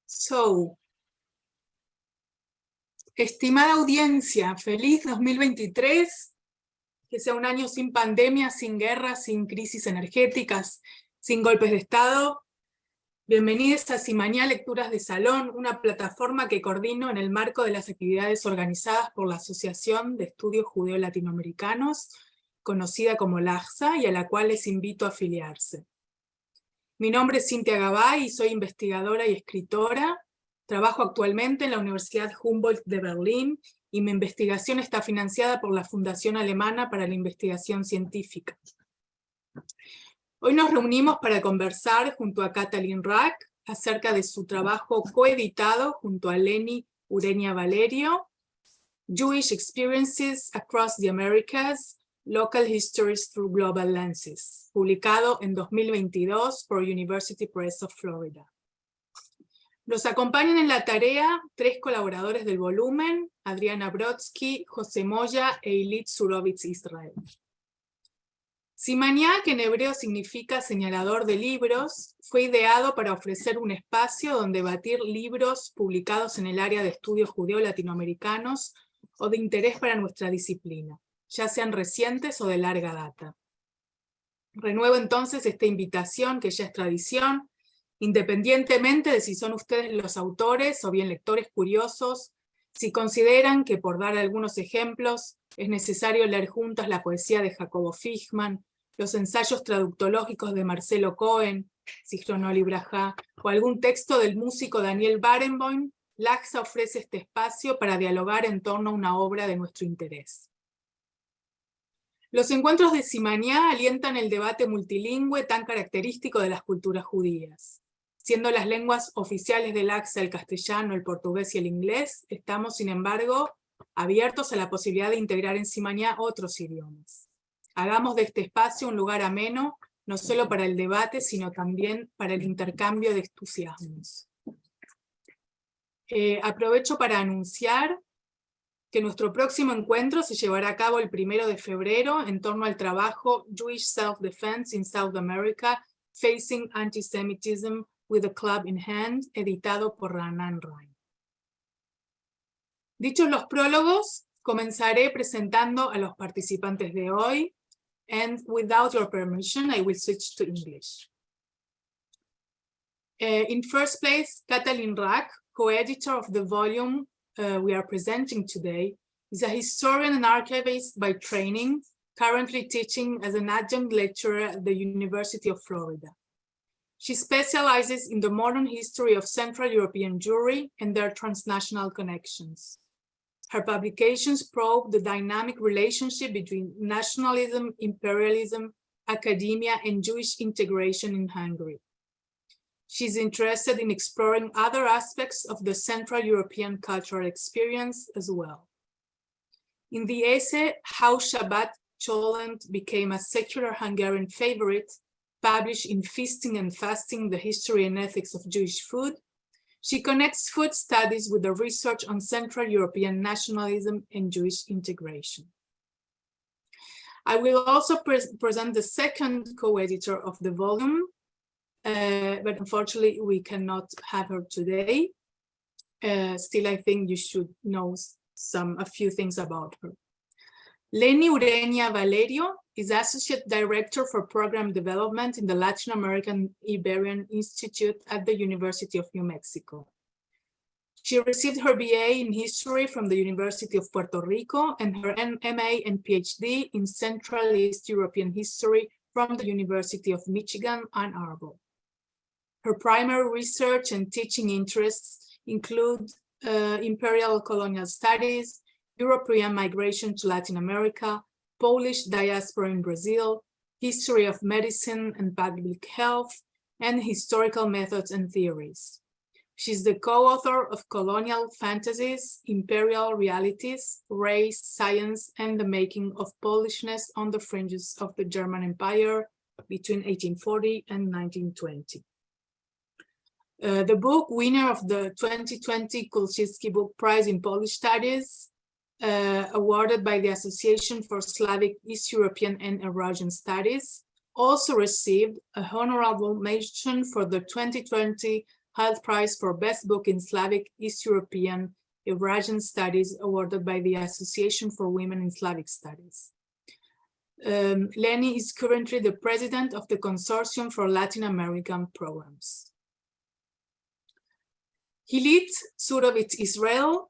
So, estimada audiencia, feliz 2023, que sea un año sin pandemia, sin guerras, sin crisis energéticas, sin golpes de Estado. Bienvenidos a Simaniá Lecturas de Salón, una plataforma que coordino en el marco de las actividades organizadas por la Asociación de Estudios Judeo-Latinoamericanos, conocida como LAJSA, y a la cual les invito a afiliarse. Mi nombre es Cynthia Gabbay y soy investigadora y escritora. Trabajo actualmente en la Universidad Humboldt de Berlín y mi investigación está financiada por la Fundación Alemana para la Investigación Científica. Hoy nos reunimos para conversar junto a Katalin Rac acerca de su trabajo coeditado junto a Lenny Ureña Valerio, Jewish Experiences Across the Americas, Local Histories through Global Lenses, publicado en 2022 por University Press of Florida. Nos acompañan en la tarea 3 colaboradores del volumen, Adriana Brodsky, José Moya e Hilit Surowitz-Israel. Simaniá, que en hebreo significa señalador de libros, fue ideado para ofrecer un espacio donde debatir libros publicados en el área de estudios judeo-latinoamericanos o de interés para nuestra disciplina, ya sean recientes o de larga data. Renuevo entonces esta invitación, que ya es tradición, independientemente de si son ustedes los autores o bien lectores curiosos, si consideran que, por dar algunos ejemplos, es necesario leer juntas la poesía de Jacobo Fichman, los ensayos traductológicos de Marcelo Cohen, Zichrono Libraja, o algún texto del músico Daniel Barenboim, LAJSA ofrece este espacio para dialogar en torno a una obra de nuestro interés. Los encuentros de Simaniá alientan el debate multilingüe tan característico de las culturas judías. Siendo las lenguas oficiales del LAJSA el castellano, el portugués y el inglés, estamos, sin embargo, abiertos a la posibilidad de integrar en Simaniá otros idiomas. Hagamos de este espacio un lugar ameno, no solo para el debate, sino también para el intercambio de entusiasmos. Aprovecho para anunciar que nuestro próximo encuentro se llevará a cabo el 1 de febrero en torno al trabajo Jewish Self-Defense in South America, Facing Antisemitism with a Club in Hand, editado por Rac and Lenny A. Dichos los prólogos, comenzaré presentando a los participantes de hoy, and without your permission, I will switch to English. In first place, Katalin Rac, co-editor of the volume we are presenting today, is a historian and archivist by training, currently teaching as an adjunct lecturer at the University of Florida. She specializes in the modern history of Central European Jewry and their transnational connections. Her publications probe the dynamic relationship between nationalism, imperialism, academia, and Jewish integration in Hungary. She's interested in exploring other aspects of the Central European cultural experience as well. In the essay, How Shabbat Cholent Became a Secular Hungarian Favorite, published in Feasting and Fasting, the History and Ethics of Jewish Food, she connects food studies with the research on Central European nationalism and Jewish integration. I will also present the second co-editor of the volume, but unfortunately we cannot have her today. Still, I think you should know a few things about her. Lenny Ureña Valerio is Associate Director for Program Development in the Latin American Iberian Institute at the University of New Mexico. She received her BA in History from the University of Puerto Rico and her MA and PhD in Central East European History from the University of Michigan, Ann Arbor. Her primary research and teaching interests include imperial colonial studies, European migration to Latin America, Polish diaspora in Brazil, history of medicine and public health, and historical methods and theories. She's the co-author of Colonial Fantasies, Imperial Realities, Race, Science, and the Making of Polishness on the Fringes of the German Empire between 1840 and 1920. The book, winner of the 2020 Kulczycki Book Prize in Polish Studies, awarded by the Association for Slavic, East European and Eurasian Studies, also received a honorable mention for the 2020 Hilit Prize for Best Book in Slavic, East European, Eurasian Studies, awarded by the Association for Women in Slavic Studies. Lenny is currently the president of the Consortium for Latin American Programs. Hilit Surowitz-Israel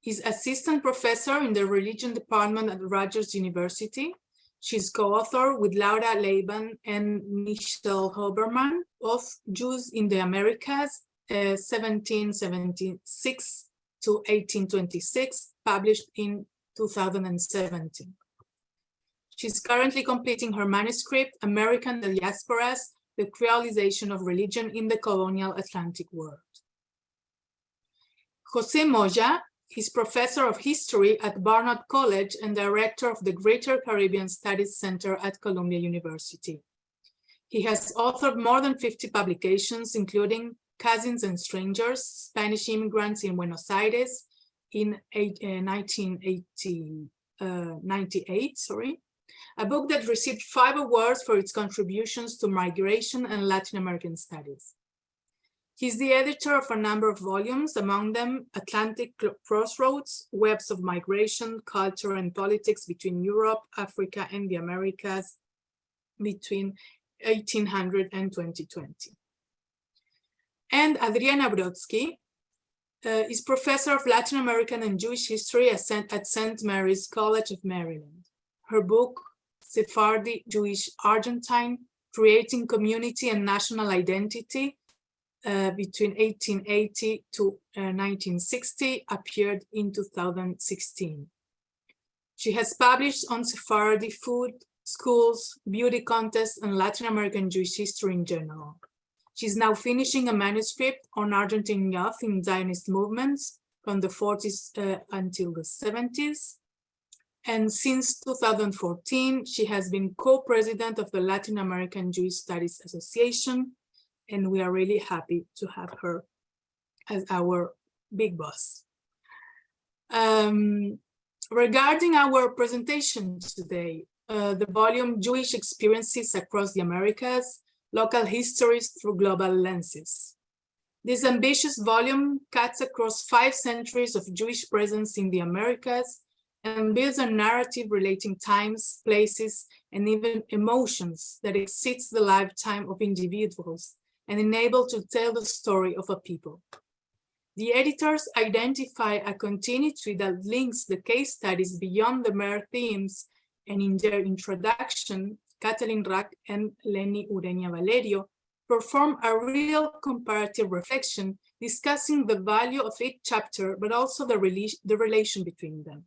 is assistant professor in the religion department at Rutgers University. She's co-author with Laura Leiban and Michelle Hoberman of Jews in the Americas, 1776 to 1826, published in 2017. She's currently completing her manuscript, American Diasporas, the Creolization of Religion in the Colonial Atlantic World. José Moya is professor of history at Barnard College and director of the Greater Caribbean Studies Center at Columbia University. He has authored more than 50 publications, including Cousins and Strangers, Spanish Immigrants in Buenos Aires in 1998, a book that received 5 awards for its contributions to migration and Latin American studies. He's the editor of a number of volumes, among them Atlantic Crossroads, Webs of Migration, Culture and Politics between Europe, Africa, and the Americas between 1800 and 2020. And Adriana Brodsky is professor of Latin American and Jewish history at St. Mary's College of Maryland. Her book, Sephardi Jewish Argentine, Creating Community and National Identity, between 1880 to 1960, appeared in 2016. She has published on Sephardi food, schools, beauty contests, and Latin American Jewish history in general. She's now finishing a manuscript on Argentine youth in Zionist movements from the 40s until the 70s. And since 2014, she has been co-president of the Latin American Jewish Studies Association, and we are really happy to have her as our big boss. Regarding our presentation today, the volume Jewish Experiences Across the Americas, Local Histories Through Global Lenses. This ambitious volume cuts across 5 centuries of Jewish presence in the Americas and builds a narrative relating times, places, and even emotions that exceeds the lifetime of individuals and enable to tell the story of a people. The editors identify a continuity that links the case studies beyond the mere themes, and in their introduction, Katalin Rac and Lenny Ureña Valerio perform a real comparative reflection, discussing the value of each chapter, but also the relation between them.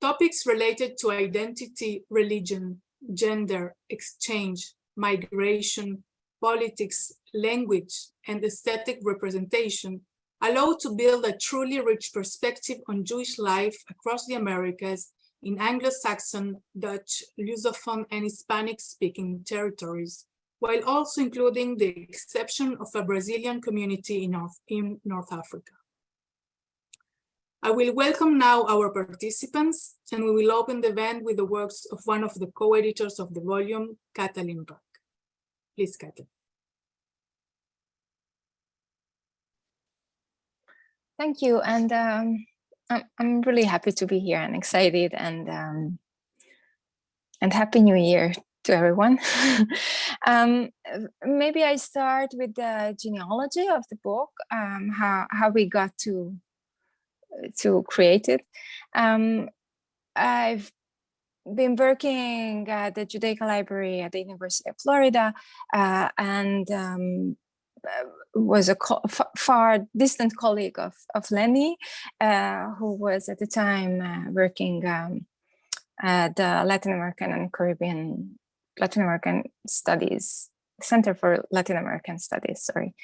Topics related to identity, religion, gender, exchange, migration, politics, language, and aesthetic representation allow to build a truly rich perspective on Jewish life across the Americas in Anglo-Saxon, Dutch, Lusophone, and Hispanic-speaking territories, while also including the exception of a Brazilian community in North Africa. I will welcome now our participants, and we will open the event with the works of one of the co-editors of the volume, Katalin Rac. Please, Katalin. Thank you, and I'm really happy to be here and excited, and Happy New Year to everyone. Maybe I start with the genealogy of the book, how we got to create it. I've been working at the Judaica Library at the University of Florida, and was a far distant colleague of Lenny, who was at the time working at the Latin American and Caribbean, Latin American Studies, Center for Latin American Studies, sorry.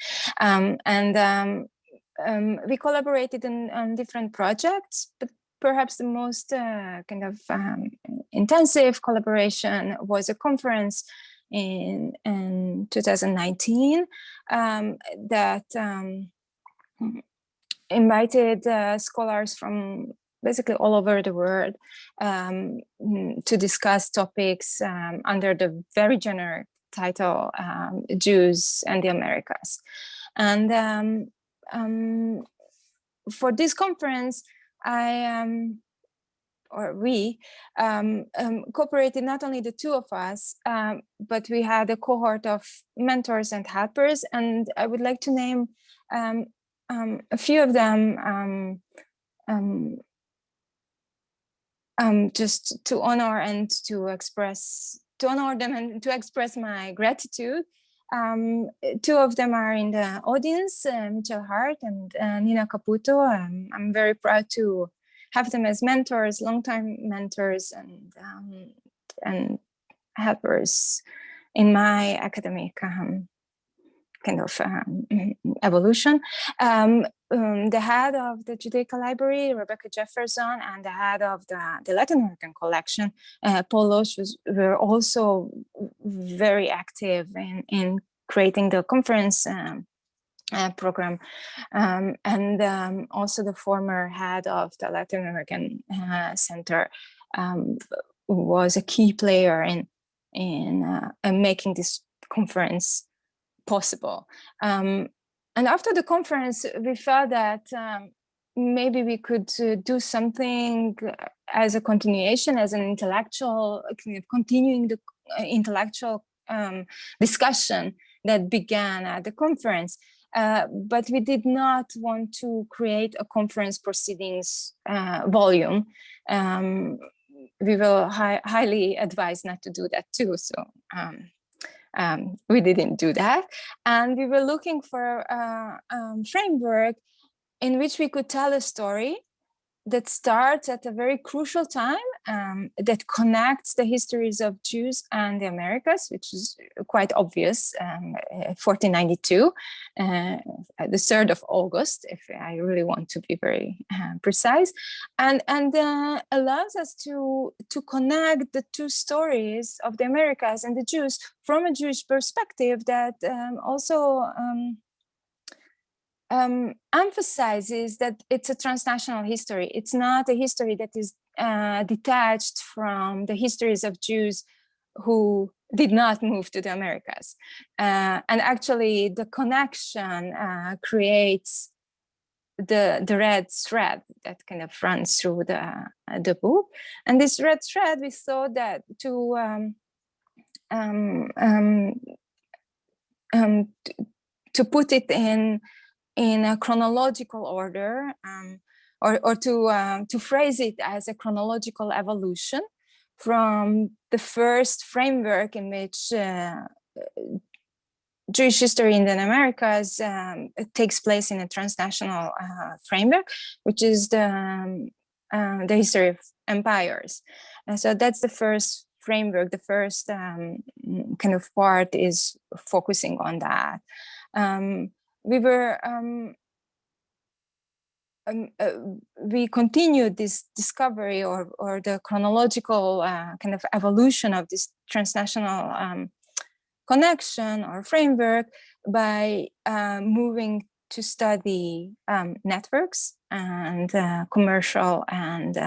We collaborated on different projects, but perhaps the most kind of intensive collaboration was a conference in 2019 that invited scholars from basically all over the world to discuss topics under the very generic title, Jews and the Americas. And for this conference, we cooperated, not only the two of us, but we had a cohort of mentors and helpers, and I would like to name a few of them just to honor and to express them and to express my gratitude. Two of them are in the audience, Michelle Hart and Nina Caputo. I'm very proud to have them as mentors, longtime mentors and helpers in my academic kind of evolution. The head of the Judaica Library, Rebecca Jefferson, and the head of the Latin American collection, Paul Loesch, were also very active in creating the conference program. And also the former head of the Latin American Center was a key player in making this conference possible. And after the conference, we felt that maybe we could do something as a continuation, as an intellectual, continuing the intellectual discussion that began at the conference. But we did not want to create a conference proceedings volume. We were highly advised not to do that too. So we didn't do that. And we were looking for a framework in which we could tell a story that starts at a very crucial time, that connects the histories of Jews and the Americas, which is quite obvious, 1492, the 3rd of August, if I really want to be very precise, and allows us to connect the two stories of the Americas and the Jews from a Jewish perspective that also emphasizes that it's a transnational history. It's not a history that is detached from the histories of Jews who did not move to the Americas. And actually the connection creates the red thread that kind of runs through the book. And this red thread, we thought that to put it in a chronological order, or to phrase it as a chronological evolution from the first framework in which Jewish history in the Americas takes place in a transnational framework, which is the history of empires. And so that's the first framework. The first kind of part is focusing on that. We continued this discovery or the chronological kind of evolution of this transnational connection or framework by moving to study networks and commercial and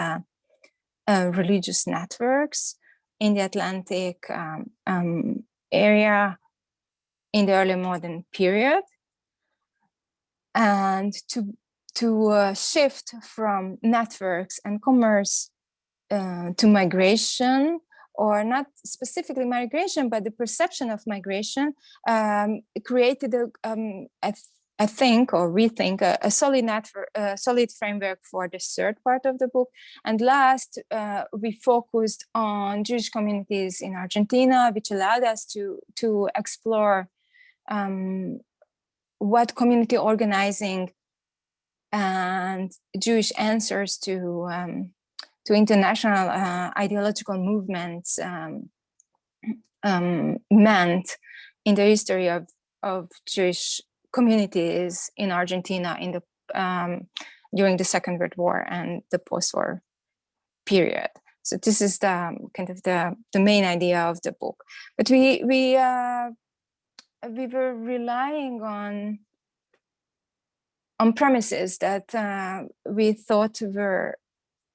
religious networks in the Atlantic area in the early modern period, and to shift from networks and commerce to migration, or not specifically migration, but the perception of migration, created I think, or we think, a solid network, a solid framework for the third part of the book. And last, we focused on Jewish communities in Argentina, which allowed us to explore what community organizing and Jewish answers to international ideological movements meant in the history of Jewish communities in Argentina in the during the Second World War and the post-war period. So this is the kind of the main idea of the book. But we were relying on premises that we thought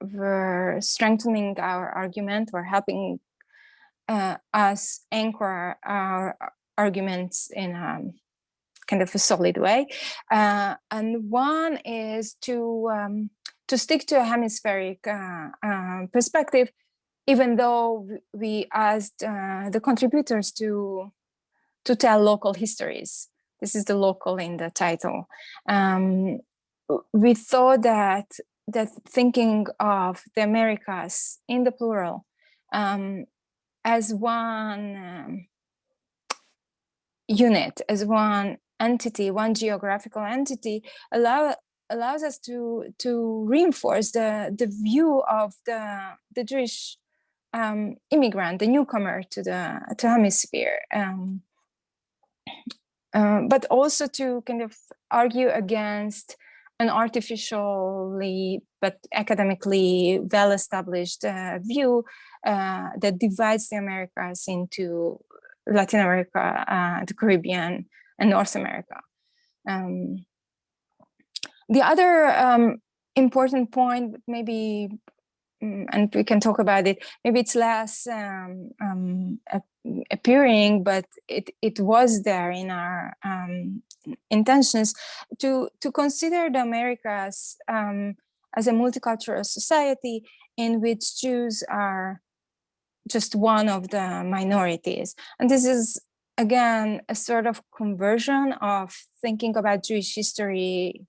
were strengthening our argument, or helping us anchor our arguments in kind of a solid way. And one is to stick to a hemispheric perspective, even though we asked the contributors to tell local histories. This is the local in the title. We thought that thinking of the Americas in the plural as one unit, as one entity, one geographical entity, allows us to reinforce the view of the Jewish immigrant, the newcomer to hemisphere, but also to kind of argue against an artificially but academically well-established view that divides the Americas into Latin America, the Caribbean, and North America. The other important point, maybe, and we can talk about it, maybe it's less appearing, but it was there in our intentions to consider the Americas as a multicultural society in which Jews are just one of the minorities. And this is, again, a sort of conversion of thinking about Jewish history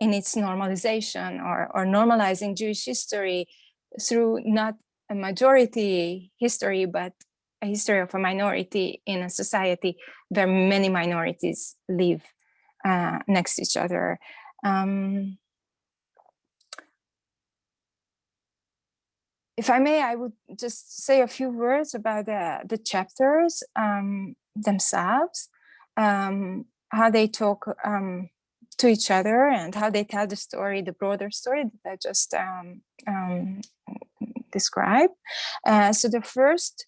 in its normalization, or normalizing Jewish history through not a majority history, but a history of a minority in a society where many minorities live next to each other. If I may, I would just say a few words about the chapters themselves, how they talk to each other and how they tell the story, the broader story that I just described. So the first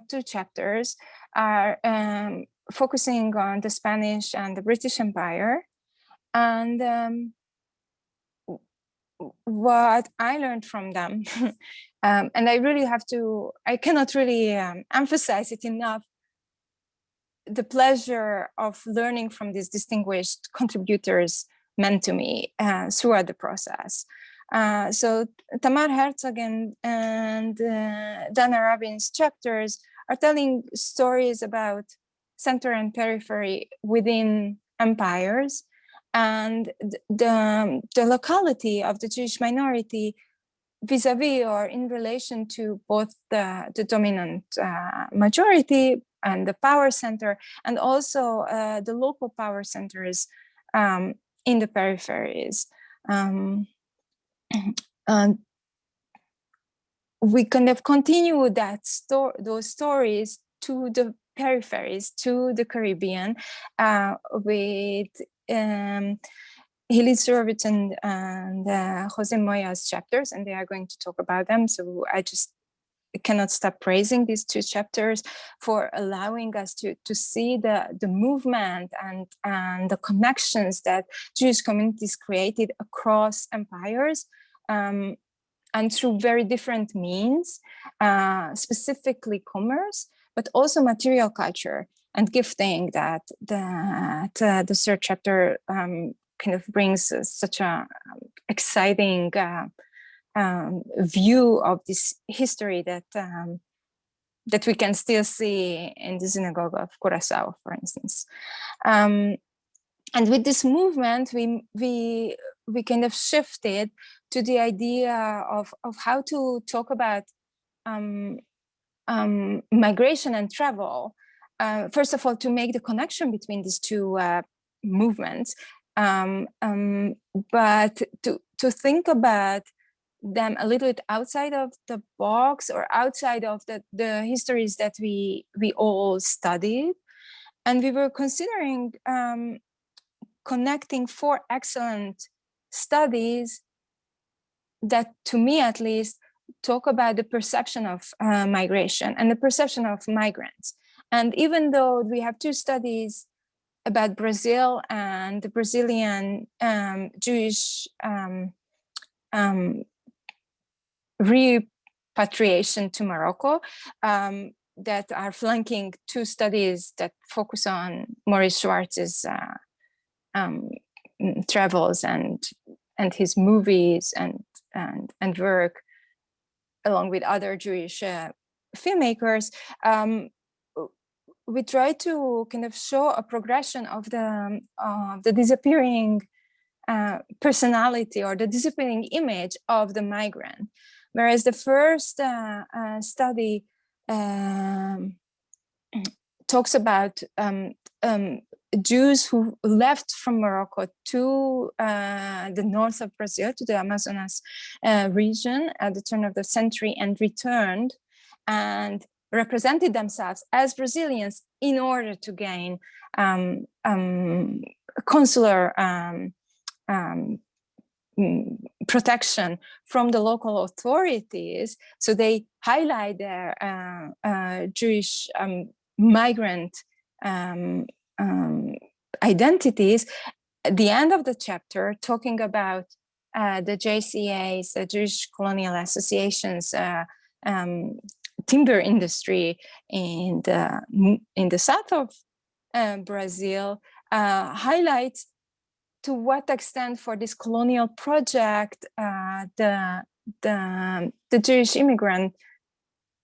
two chapters are focusing on the Spanish and the British Empire. And what I learned from them, and I cannot really emphasize it enough, the pleasure of learning from these distinguished contributors meant to me throughout the process. So Tamar Herzog and Dana Rabin's chapters are telling stories about center and periphery within empires, and the locality of the Jewish minority vis-a-vis or in relation to both the dominant majority and the power center, and also the local power centers in the peripheries. We kind of continue those stories to the peripheries, to the Caribbean, with Hilit Surowitz and José Moya's chapters, and they are going to talk about them. So I just cannot stop praising these two chapters for allowing us to see the movement and the connections that Jewish communities created across empires, and through very different means, specifically commerce, but also material culture and gifting that the third chapter kind of brings such a exciting view of this history that we can still see in the synagogue of Curaçao, for instance. And with this movement, we kind of shifted to the idea of how to talk about migration and travel. First of all, to make the connection between these two movements, but to think about them a little bit outside of the box, or outside of the histories that we all studied. And we were considering connecting 4 excellent studies that, to me at least, talk about the perception of migration and the perception of migrants. And even though we have 2 studies about Brazil and the Brazilian Jewish repatriation to Morocco, that are flanking two studies that focus on Maurice Schwartz's travels and his movies and work, along with other Jewish filmmakers. We try to kind of show a progression of the disappearing personality or the disappearing image of the migrant, whereas the first study talks about Jews who left from Morocco to the north of Brazil, to the Amazonas region at the turn of the century, and returned and represented themselves as Brazilians in order to gain consular protection from the local authorities. So they highlight their Jewish migrant identities. At the end of the chapter, talking about the JCA's, the Jewish Colonial Association's timber industry in the south of Brazil, highlights to what extent for this colonial project the Jewish immigrant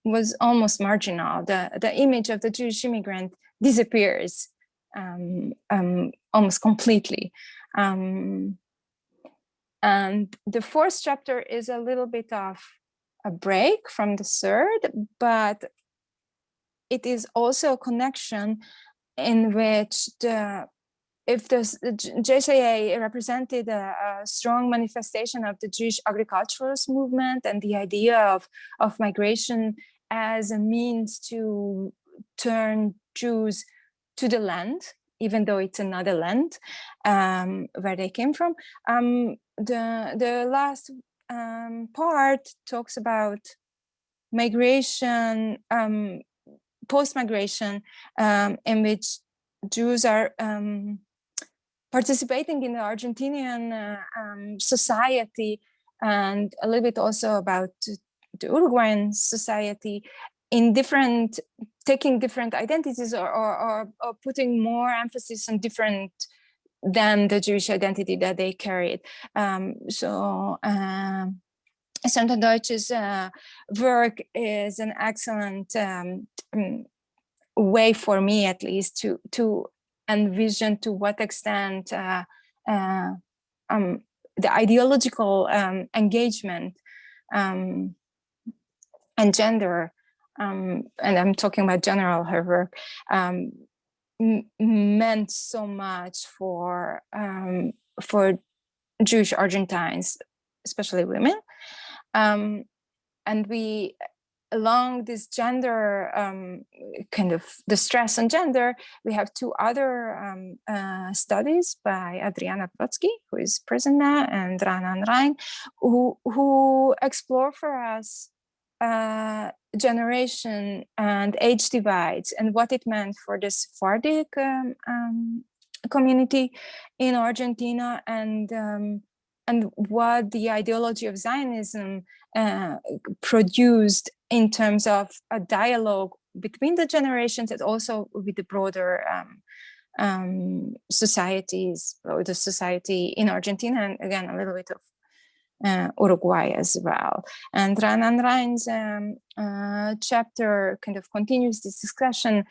was almost marginal. The image of the Jewish immigrant disappears almost completely. And the fourth chapter is a little bit of a break from the third, but it is also a connection in which if the JCA represented a strong manifestation of the Jewish agriculturalist movement and the idea of migration as a means to turn Jews to the land, even though it's another land where they came from, the last part talks about migration, post-migration, in which Jews are participating in the Argentinian society, and a little bit also about the Uruguayan society, in taking different identities or putting more emphasis on different than the Jewish identity that they carried. Sandra Deutsch's work is an excellent way, for me at least, to envision to what extent the ideological engagement and gender, and I'm talking about general her work, meant so much for Jewish Argentines, especially women. And we, along this gender, kind of the stress on gender, we have two other studies by Adriana Brodsky, who is present now, and Rac and who explore for us generation and age divides and what it meant for the Sephardic community in Argentina, and what the ideology of Zionism produced in terms of a dialogue between the generations and also with the broader societies, or the society in Argentina, and again a little bit of Uruguay as well. And Rac and Lenny's chapter kind of continues this discussion,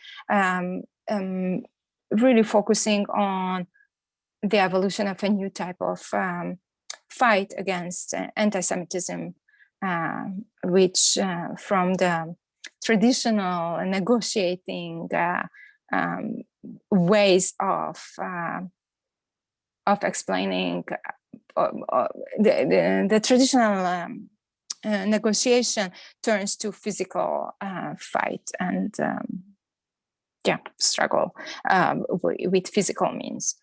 really focusing on the evolution of a new type of fight against anti-Semitism, which from the traditional negotiating ways of explaining the traditional negotiation turns to physical fight and struggle with physical means.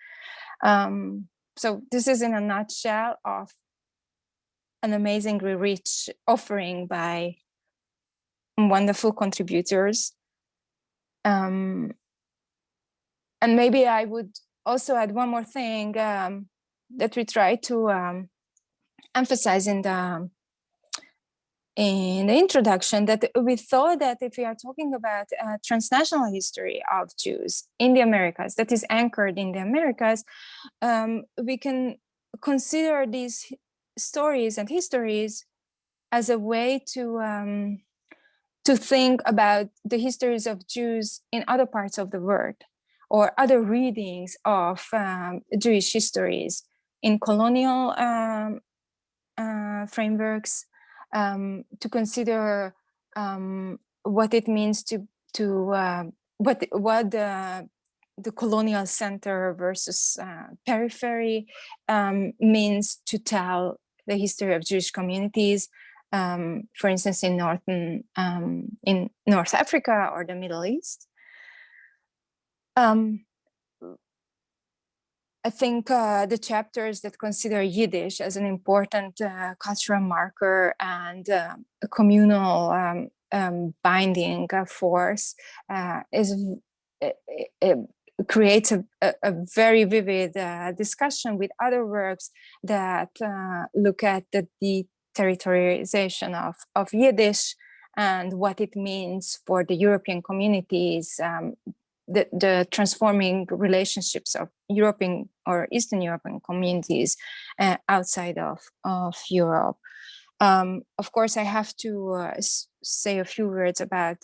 So this is in a nutshell of an amazingly rich offering by wonderful contributors. And maybe I would also add one more thing that we try to emphasize in in the introduction that we thought that if we are talking about transnational history of Jews in the Americas, that is anchored in the Americas, we can consider these stories and histories as a way to think about the histories of Jews in other parts of the world, or other readings of Jewish histories in colonial frameworks, to consider what it means what the colonial center versus periphery means to tell the history of Jewish communities, for instance, in North Africa or the Middle East. I think the chapters that consider Yiddish as an important cultural marker and a communal binding force creates a very vivid discussion with other works that look at the deterritorialization of Yiddish and what it means for the European communities, the transforming relationships of European or Eastern European communities outside of Europe. Of course, I have to say a few words about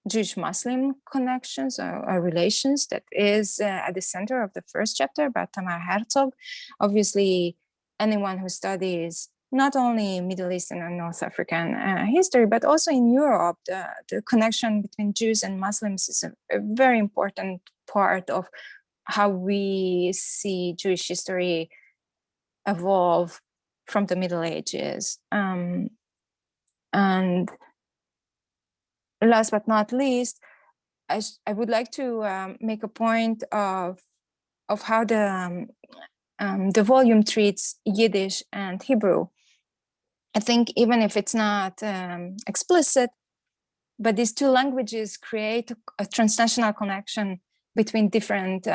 Jewish-Muslim connections or relations that is at the center of the first chapter about Tamar Herzog. Obviously, anyone who studies not only Middle Eastern and North African history, but also in Europe, the connection between Jews and Muslims is a very important part of how we see Jewish history evolve from the Middle Ages. And last but not least, I would like to make a point of how the volume treats Yiddish and Hebrew. I think even if it's not explicit, but these two languages create a transnational connection between different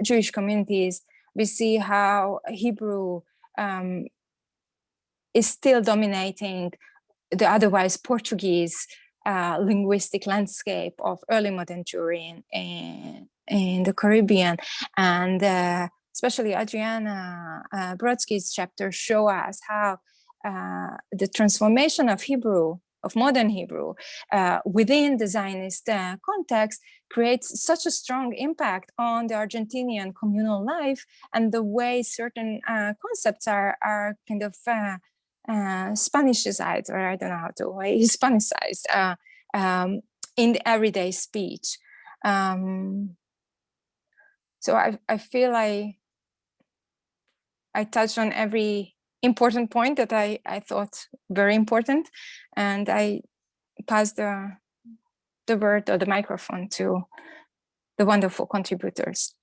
Jewish communities. We see how Hebrew is still dominating the otherwise Portuguese linguistic landscape of early modern Jewry in the Caribbean. And especially Adriana Brodsky's chapter show us how the transformation of Hebrew, of modern Hebrew, within the Zionist context creates such a strong impact on the Argentinian communal life and the way certain concepts are kind of Spanishized, or I don't know how to say Hispanicized in the everyday speech. So I feel I touched on every important point that I thought very important, and I pass the word or the microphone to the wonderful contributors.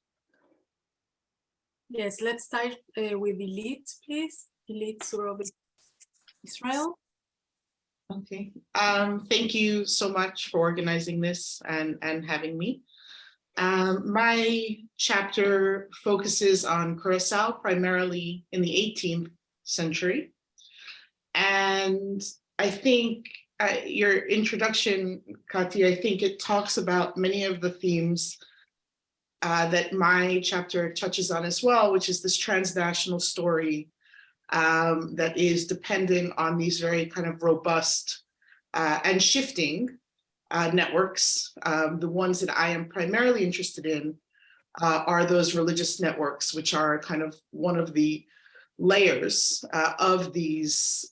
Yes, let's start with Hilit, please. Hilit Surowitz-Israel. Okay, thank you so much for organizing this and having me. My chapter focuses on Curacao, primarily in the 18th century. And I think your introduction, Kati, I think it talks about many of the themes that my chapter touches on as well, which is this transnational story that is dependent on these very kind of robust and shifting networks. The ones that I am primarily interested in are those religious networks, which are kind of one of the layers of these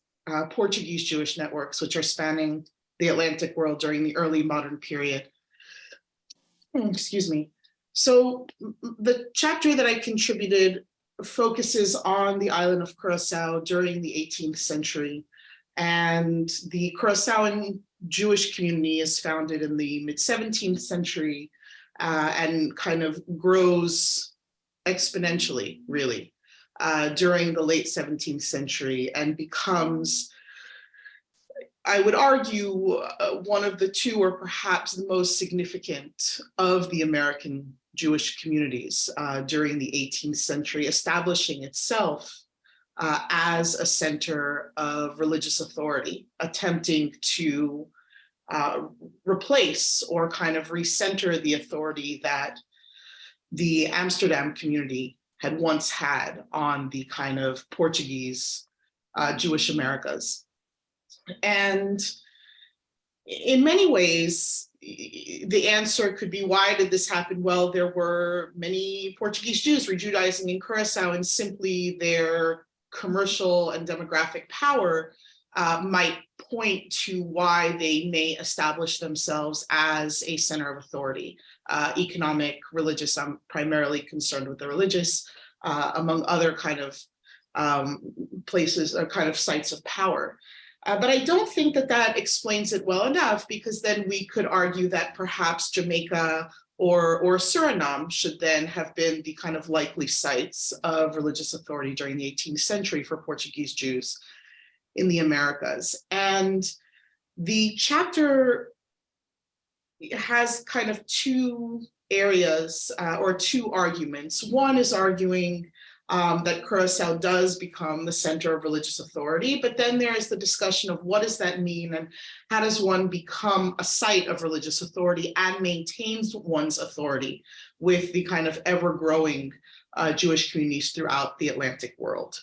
Portuguese Jewish networks, which are spanning the Atlantic world during the early modern period. Excuse me. So the chapter that I contributed focuses on the island of Curacao during the 18th century. And the Curaçaoan Jewish community is founded in the mid-17th century and kind of grows exponentially, really, during the late 17th century and becomes, I would argue, one of the two or perhaps the most significant of the American Jewish communities during the 18th century, establishing itself as a center of religious authority, attempting to replace or kind of recenter the authority that the Amsterdam community had once had on the kind of Portuguese Jewish Americas. And in many ways, the answer could be, why did this happen? Well, there were many Portuguese Jews re-Judaizing in Curacao, and simply their commercial and demographic power might point to why they may establish themselves as a center of authority, economic, religious. I'm primarily concerned with the religious, among other kind of places or kind of sites of power. But I don't think that that explains it well enough, because then we could argue that perhaps Jamaica or Suriname should then have been the kind of likely sites of religious authority during the 18th century for Portuguese Jews in the Americas. And the chapter has kind of two areas or two arguments. One is arguing that Curacao does become the center of religious authority, but then there is the discussion of what does that mean, and how does one become a site of religious authority and maintains one's authority with the kind of ever-growing Jewish communities throughout the Atlantic world.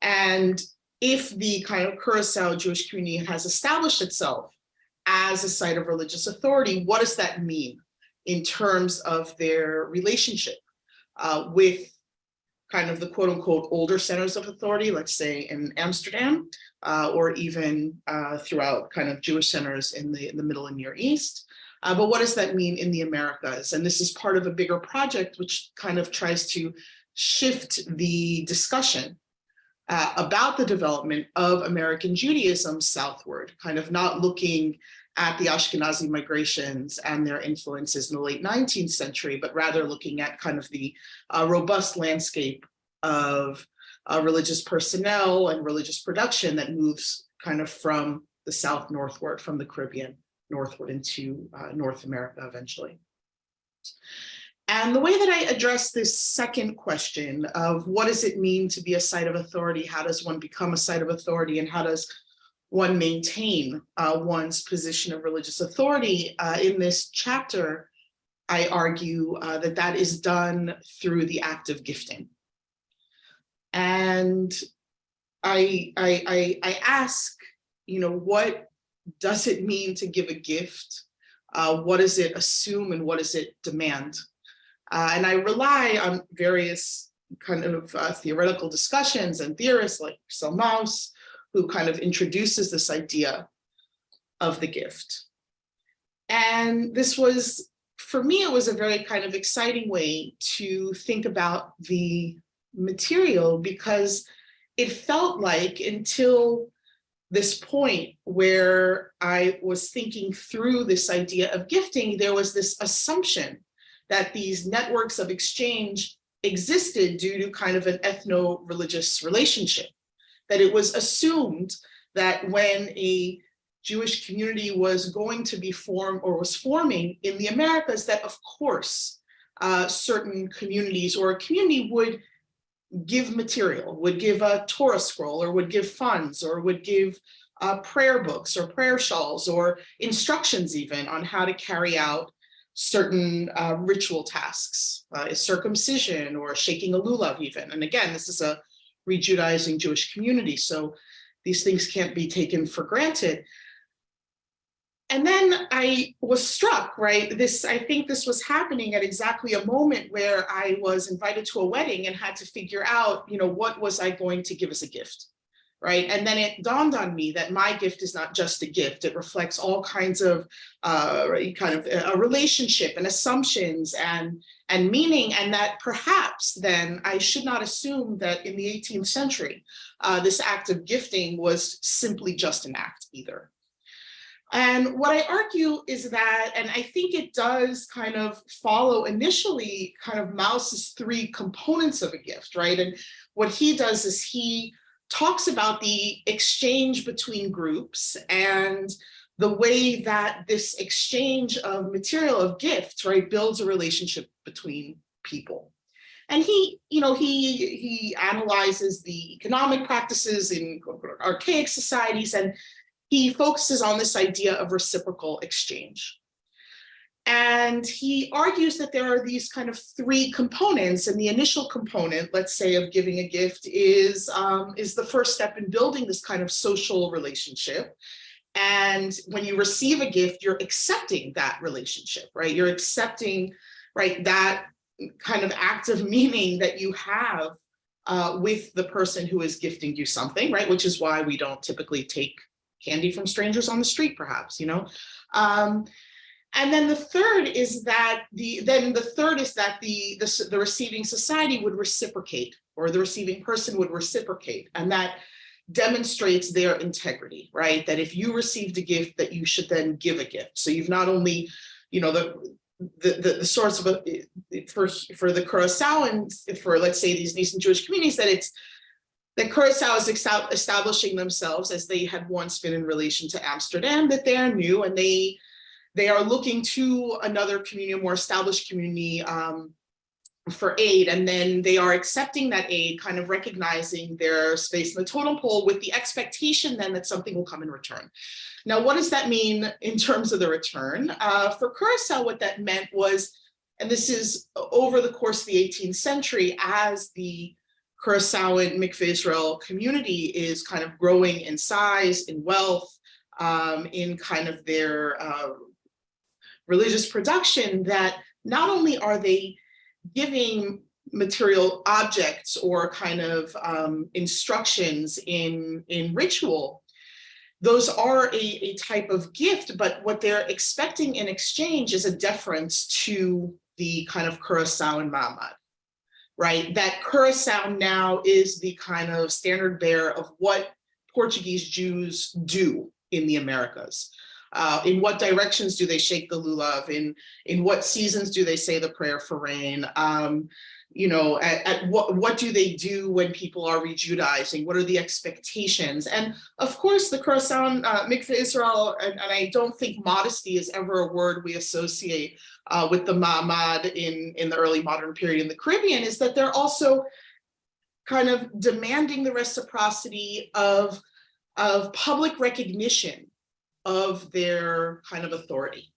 And if the kind of Curacao Jewish community has established itself as a site of religious authority, what does that mean in terms of their relationship with kind of the quote unquote older centers of authority, let's say in Amsterdam, or even throughout kind of Jewish centers in the Middle and Near East. But what does that mean in the Americas? And this is part of a bigger project which kind of tries to shift the discussion about the development of American Judaism southward, kind of not looking at the Ashkenazi migrations and their influences in the late 19th century, but rather looking at kind of the robust landscape of religious personnel and religious production that moves kind of from the South northward, from the Caribbean northward into North America eventually. And the way that I address this second question of what does it mean to be a site of authority, how does one become a site of authority, and how does one maintain one's position of religious authority, in this chapter, I argue that that is done through the act of gifting. And I ask, what does it mean to give a gift? What does it assume and what does it demand? And I rely on various kind of theoretical discussions and theorists like Selmaus, who kind of introduces this idea of the gift. And this was, for me, it was a very kind of exciting way to think about the material, because it felt like until this point where I was thinking through this idea of gifting, there was this assumption that these networks of exchange existed due to kind of an ethno-religious relationship, that it was assumed that when a Jewish community was going to be formed or was forming in the Americas, that of course, certain communities or a community would give material, would give a Torah scroll, or would give funds, or would give prayer books or prayer shawls, or instructions even on how to carry out certain ritual tasks, circumcision or shaking a lulav even. And again, this is a re-Judaizing Jewish community, so these things can't be taken for granted. And then I was struck, right? I think this was happening at exactly a moment where I was invited to a wedding and had to figure out, what was I going to give as a gift, right? And then it dawned on me that my gift is not just a gift. It reflects all kinds of a relationship and assumptions and meaning, and that perhaps then I should not assume that in the 18th century, this act of gifting was simply just an act either. And what I argue is that, and I think it does kind of follow initially kind of Mauss's three components of a gift, right? And what he does is he talks about the exchange between groups and the way that this exchange of material, of gifts, right, builds a relationship between people. And he analyzes the economic practices in archaic societies, and he focuses on this idea of reciprocal exchange. And he argues that there are these kind of three components, and the initial component, let's say, of giving a gift is the first step in building this kind of social relationship. And when you receive a gift, you're accepting that relationship, right? You're accepting, right, that kind of act of meaning that you have with the person who is gifting you something, right? Which is why we don't typically take candy from strangers on the street, perhaps, you know? And then the third is that the receiving society would reciprocate, or the receiving person would reciprocate, and that demonstrates their integrity, right? That if you received a gift, that you should then give a gift. So you've not only, you know, the source of for the Curaçaoans, for, let's say, these nascent Jewish communities, that Curaçao is establishing themselves as they had once been in relation to Amsterdam, that they are new, and they are looking to another community, a more established community, for aid, and then they are accepting that aid, kind of recognizing their space in the totem pole with the expectation then that something will come in return. Now, what does that mean in terms of the return? For Curaçao, what that meant was, and this is over the course of the 18th century, as the Curaçaoan Mikveh Israel community is kind of growing in size, in wealth, in kind of their religious production, that not only are they giving material objects or kind of instructions in ritual, those are a type of gift, but what they're expecting in exchange is a deference to the kind of Curaçaoan Ma'amad, right? That Curaçao now is the kind of standard bearer of what Portuguese Jews do in the Americas. In what directions do they shake the lulav? In what seasons do they say the prayer for rain? You know, at what do they do when people are re-Judaizing? What are the expectations? And of course, the Curaçaoan Mikveh Israel, and I don't think modesty is ever a word we associate with the Ma'amad in the early modern period in the Caribbean, is that they're also kind of demanding the reciprocity of public recognition of their kind of authority,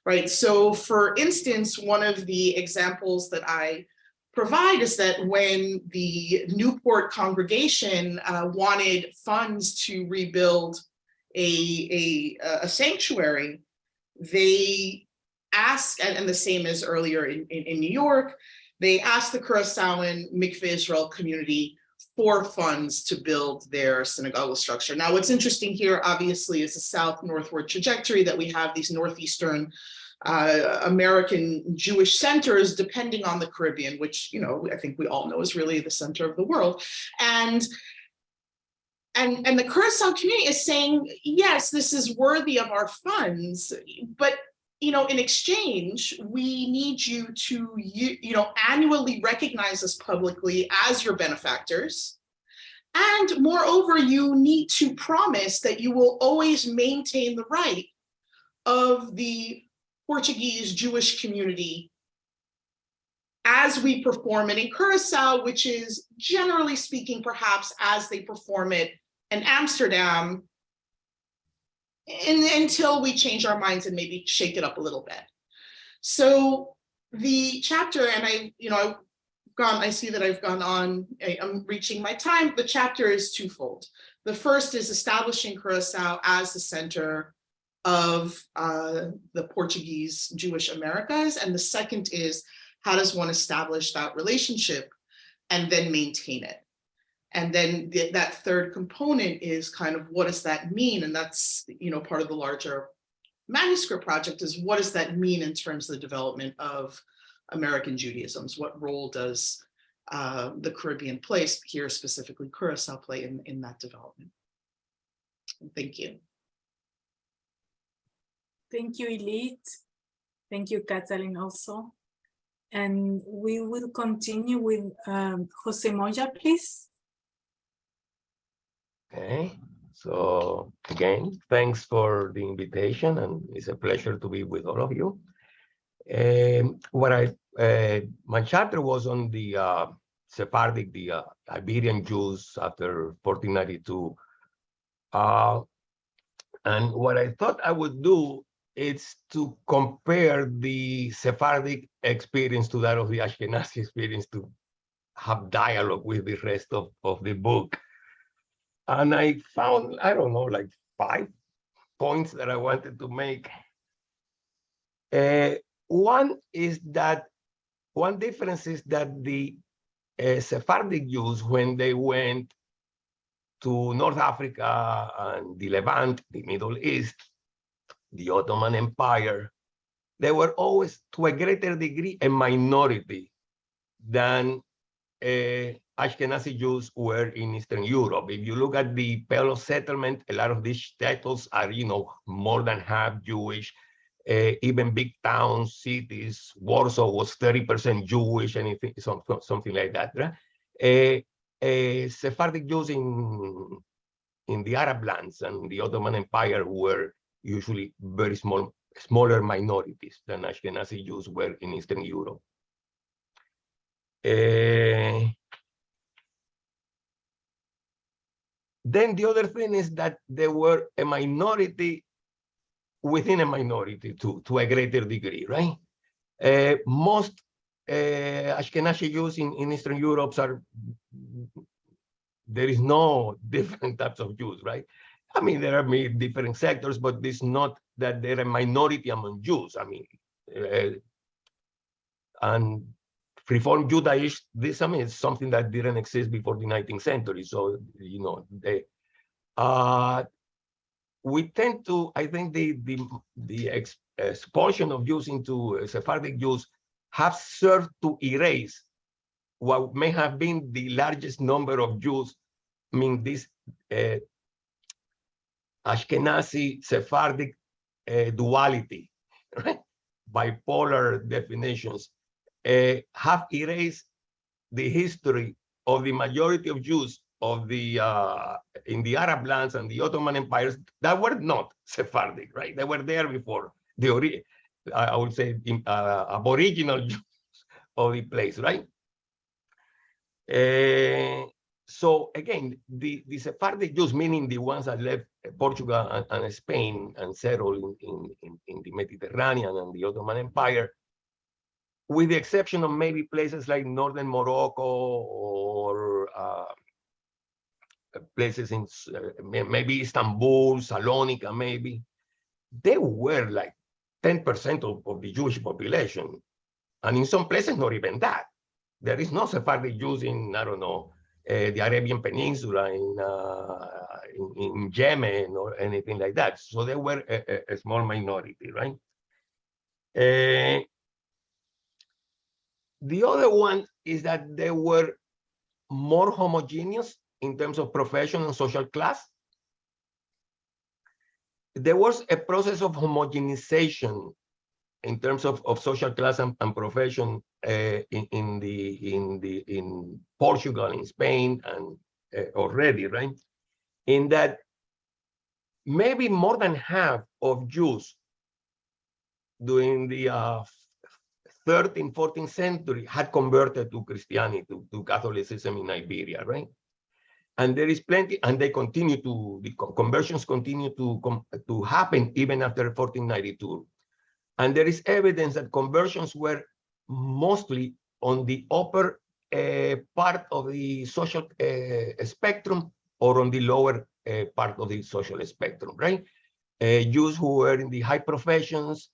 right? So for instance, one of the examples that I provide is that when the Newport congregation wanted funds to rebuild a sanctuary, they asked, and the same as earlier in New York, they asked the Curaçaoan Mikveh Israel community for funds to build their synagogal structure. Now, what's interesting here, obviously, is the south-northward trajectory, that we have these northeastern American Jewish centers depending on the Caribbean, which, you know, I think we all know is really the center of the world. And the Curaçao community is saying, yes, this is worthy of our funds, but, you know, in exchange, we need you to, you know, annually recognize us publicly as your benefactors. And moreover, you need to promise that you will always maintain the right of the Portuguese Jewish community as we perform it in Curaçao, which is, generally speaking, perhaps as they perform it in Amsterdam, until we change our minds and maybe shake it up a little bit. So the chapter, and I see that I've gone on, I'm reaching my time. The chapter is twofold. The first is establishing Curaçao as the center of the Portuguese Jewish Americas. And the second is, how does one establish that relationship and then maintain it? And then that third component is kind of, what does that mean? And that's, you know, part of the larger manuscript project, is what does that mean in terms of the development of American Judaisms? What role does the Caribbean place, here specifically Curaçao, play in that development? Thank you. Thank you, Hilit. Thank you, Katalin, also. And we will continue with José Moya, please. Okay, so again, thanks for the invitation, and it's a pleasure to be with all of you. What I My chapter was on the Sephardic, the Iberian Jews after 1492. And what I thought I would do is to compare the Sephardic experience to that of the Ashkenazi experience, to have dialogue with the rest of the book. And I found, I don't know, like 5 points that I wanted to make. One difference is that the Sephardic Jews, when they went to North Africa and the Levant, the Middle East, the Ottoman Empire, they were always, to a greater degree, a minority than Ashkenazi Jews were in Eastern Europe. If you look at the Pale settlement, a lot of these shtetls are, more than half Jewish. Even big towns, cities, Warsaw was 30% Jewish, anything, something like that. Right? Sephardic Jews in the Arab lands and the Ottoman Empire were usually very smaller minorities than Ashkenazi Jews were in Eastern Europe. Then the other thing is that they were a minority within a minority to a greater degree, right? Most Ashkenazi Jews in Eastern Europe there is no different types of Jews, right? I mean, there are different sectors, but it's not that they're a minority among Jews. I mean, and Reform Judaism is something that didn't exist before the 19th century. So, we tend to, I think the expulsion of Jews into Sephardic Jews have served to erase what may have been the largest number of Jews. I mean, this Ashkenazi Sephardic duality, right? Bipolar definitions have erased the history of the majority of Jews of the in the Arab lands and the Ottoman empires that were not Sephardic, right? They were there before I would say aboriginal Jews of the place, right? So again, the Sephardic Jews, meaning the ones that left Portugal and Spain and settled in the Mediterranean and the Ottoman Empire, with the exception of maybe places like northern Morocco or places in maybe Istanbul, Salonika, maybe, they were like 10% of the Jewish population. And in some places, not even that. There is no Sephardic Jews in, I don't know, the Arabian Peninsula, in Yemen or anything like that. So they were a small minority, right? The other one is that they were more homogeneous in terms of profession and social class. There was a process of homogenization in terms of social class and profession in Portugal, in Spain, and already, right? In that maybe more than half of Jews during the 13th, 14th century had converted to Christianity, to Catholicism in Iberia, right? And there is plenty, and they continue to, the conversions continue to happen even after 1492. And there is evidence that conversions were mostly on the upper part of the social spectrum or on the lower part of the social spectrum, right? Jews who were in the high professions,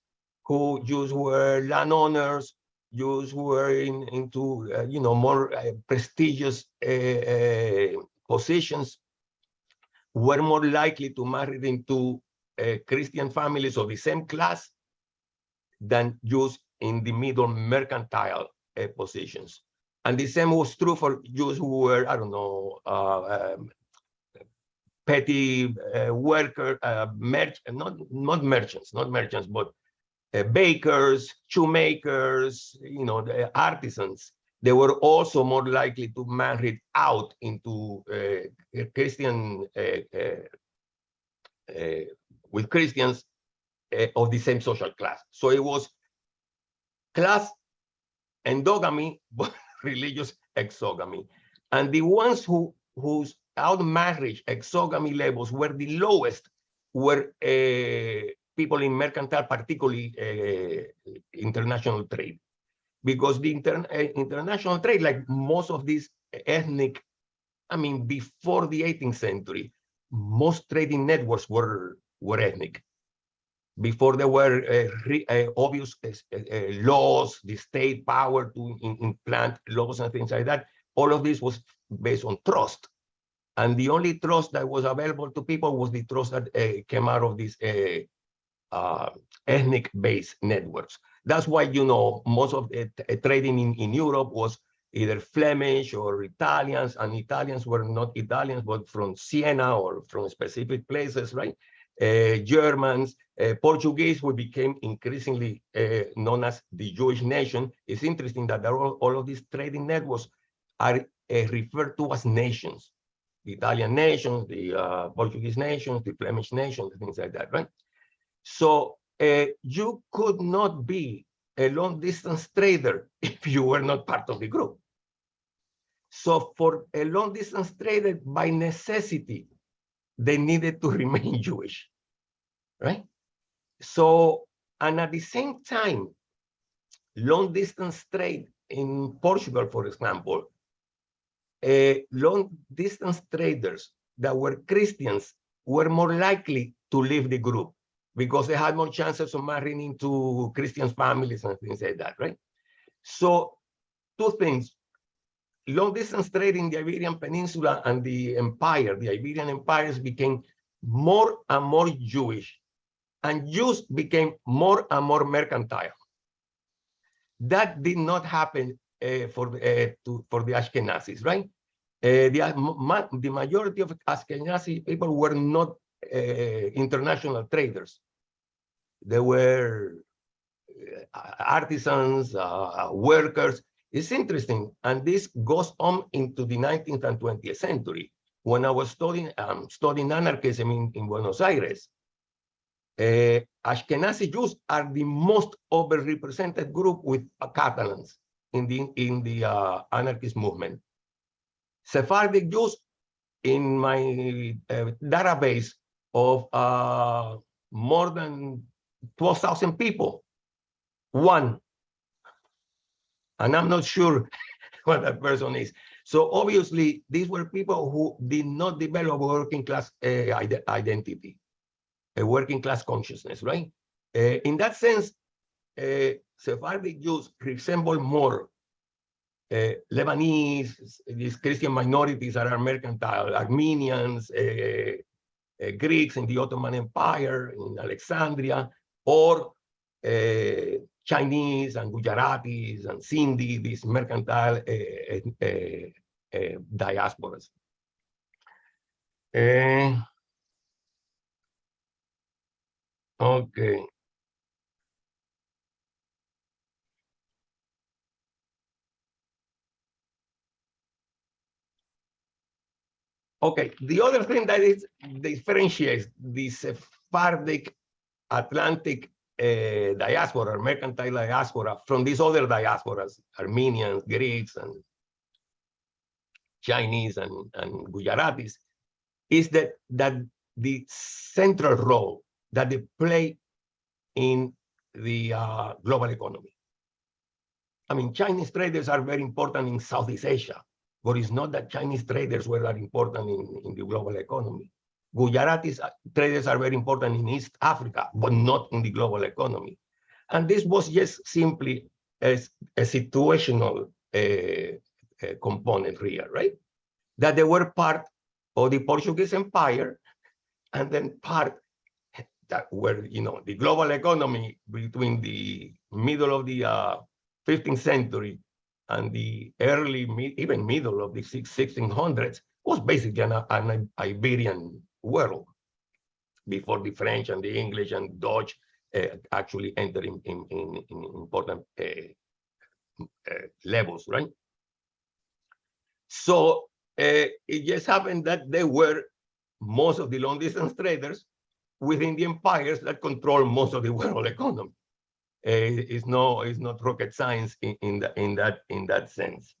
Jews who were landowners, Jews who were into more prestigious positions, were more likely to marry into Christian families of the same class than Jews in the middle mercantile positions. And the same was true for Jews who were, I don't know, petty workers, not merchants, but bakers, shoemakers, the artisans. They were also more likely to marry out into Christian, with Christians of the same social class. So it was class endogamy, but religious exogamy. And the ones whose out-marriage exogamy levels were the lowest were people in mercantile, particularly international trade. Because the international trade, like most of these ethnic, I mean, before the 18th century, most trading networks were ethnic. Before there were obvious laws, the state power to implant laws and things like that, all of this was based on trust. And the only trust that was available to people was the trust that came out of these ethnic-based networks. That's why, you know, most of the trading in Europe was either Flemish or Italians, and Italians were not Italians, but from Siena or from specific places, right? Germans, Portuguese, we became increasingly known as the Jewish nation. It's interesting that all of these trading networks are referred to as nations. The Italian nations, the Portuguese nations, the Flemish nations, things like that, right? So you could not be a long-distance trader if you were not part of the group. So for a long-distance trader, by necessity, they needed to remain Jewish, right? So, and at the same time, long-distance trade in Portugal, for example, long-distance traders that were Christians were more likely to leave the group because they had more chances of marrying into Christian families and things like that, right? So, two things. Long-distance trade in the Iberian Peninsula and the empire, the Iberian empires, became more and more Jewish, and Jews became more and more mercantile. That did not happen for the Ashkenazis, right? The majority of Ashkenazi people were not international traders. They were artisans, workers. It's interesting, and this goes on into the 19th and 20th century. When I was studying anarchism in Buenos Aires, Ashkenazi Jews are the most overrepresented group with Catalans in the anarchist movement. Sephardic Jews, in my database of more than 12,000 people, one. And I'm not sure what that person is. So obviously, these were people who did not develop a working class identity, a working class consciousness, right? In that sense, Sephardic Jews resemble more Lebanese, these Christian minorities that are mercantile, Armenians, Greeks in the Ottoman Empire, in Alexandria, or Chinese and Gujaratis and Sindhi, these mercantile diasporas. Okay. Okay, the other thing that is differentiates the Sephardic Atlantic diaspora, mercantile diaspora, from these other diasporas, Armenians, Greeks, and Chinese, and Gujaratis, is that the central role that they play in the global economy. I mean, Chinese traders are very important in Southeast Asia, but it's not that Chinese traders were that important in the global economy. Gujarati traders are very important in East Africa, but not in the global economy. And this was just simply a situational component here, right? That they were part of the Portuguese Empire, and then part that were, you know, the global economy between the middle of the 15th century and the early, even middle of the 1600s was basically an Iberian world before the French and the English and Dutch actually entered in important levels, right? So it just happened that they were most of the long-distance traders within the empires that control most of the world economy. It's not rocket science in that sense.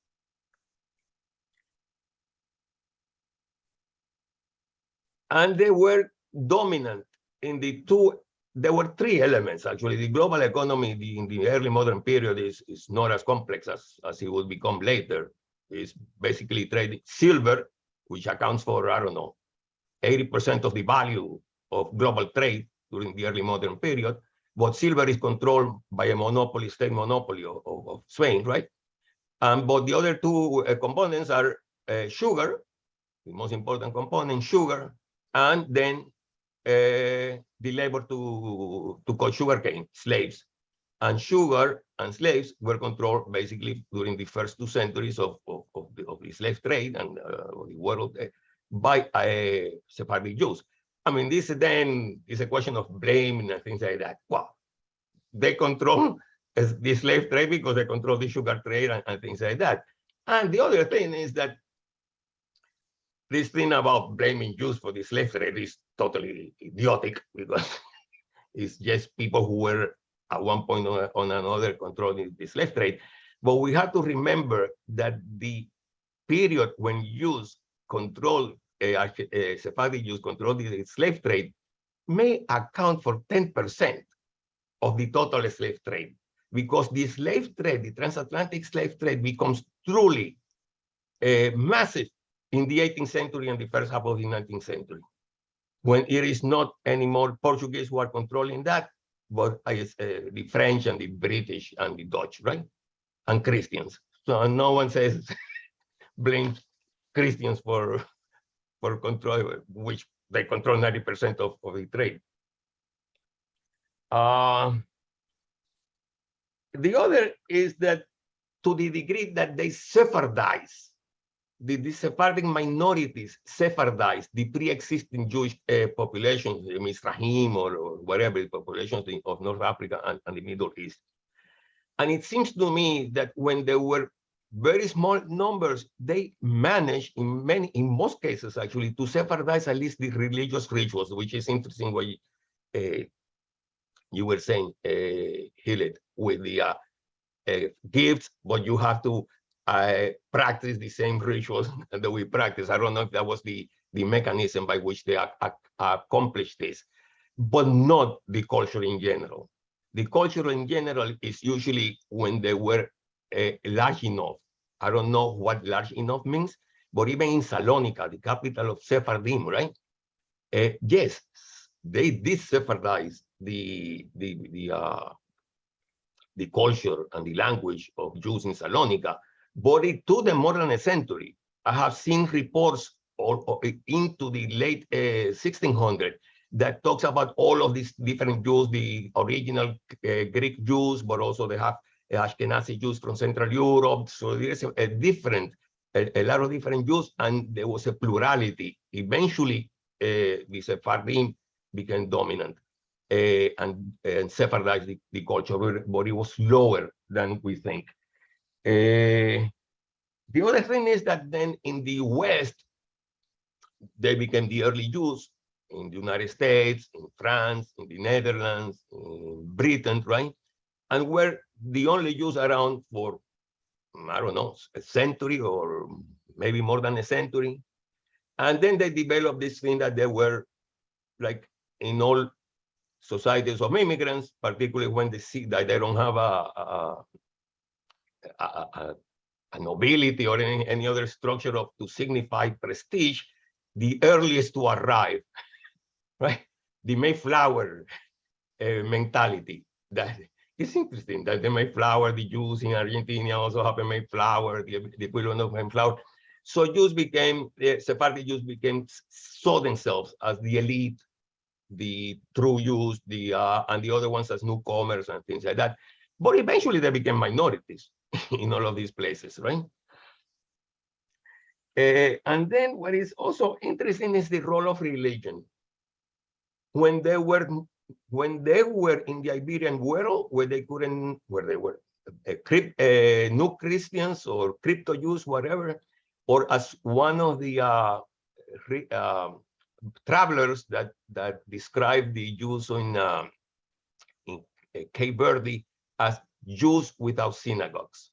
And they were dominant in the two. There were three elements actually. The global economy in the early modern period is not as complex as it will become later. It's basically trading silver, which accounts for, I don't know, 80% of the value of global trade during the early modern period. But silver is controlled by a monopoly, state monopoly of Spain, right? But the other two components are sugar, the most important component, sugar, and then the labor to cut sugarcane, slaves. And sugar and slaves were controlled basically during the first 2 centuries of the slave trade and the world by Sephardic Jews. I mean, this then is a question of blame and things like that. Well, they control the slave trade because they control the sugar trade and things like that. And the other thing is that this thing about blaming Jews for the slave trade is totally idiotic because it's just people who were at one point or another controlling the slave trade. But we have to remember that the period when Jews control, Sephardic Jews control the slave trade may account for 10% of the total slave trade, because the slave trade, the transatlantic slave trade, becomes truly massive in the 18th century and the first half of the 19th century, when it is not anymore Portuguese who are controlling that, but the French and the British and the Dutch, right? And Christians. So no one says blame Christians for control, which they control 90% of the trade. The other is that to the degree that they Sephardize, the Sephardic minorities Sephardize the pre-existing Jewish populations, the Mizrahim or whatever, the populations of North Africa and the Middle East. And it seems to me that when there were very small numbers, they managed in most cases actually to Sephardize at least the religious rituals, which is interesting what you were saying, Hilit, with the gifts, but you have to practice the same rituals that we practice. I don't know if that was the mechanism by which they accomplished this, but not the culture in general. The culture in general is usually when they were large enough. I don't know what large enough means, but even in Salonika, the capital of Sephardim, right? Yes, they did Sephardize the culture and the language of Jews in Salonika, but it took them more than a century. I have seen reports into the late 1600s that talks about all of these different Jews, the original Greek Jews, but also they have Ashkenazi Jews from Central Europe. So there's a lot of different Jews, and there was a plurality. Eventually, the Sephardim became dominant and Sephardized the culture, but it was slower than we think. The other thing is that then in the West, they became the early Jews in the United States, in France, in the Netherlands, in Britain, right? And were the only Jews around for, I don't know, a century or maybe more than a century. And then they developed this thing that they were, like in all societies of immigrants, particularly when they see that they don't have a nobility or any other structure to signify prestige, the earliest to arrive, right? The Mayflower mentality. That is interesting, that the Mayflower, the Jews in Argentina also have a Mayflower, the equivalent of Mayflower. So Jews became, Sephardic Jews saw themselves as the elite, the true Jews, and the other ones as newcomers and things like that. But eventually they became minorities in all of these places, right? And then what is also interesting is the role of religion. When they were in the Iberian world, where they were new Christians or crypto Jews, whatever, or as one of the travelers that described the Jews in Cape Verde as Jews without synagogues.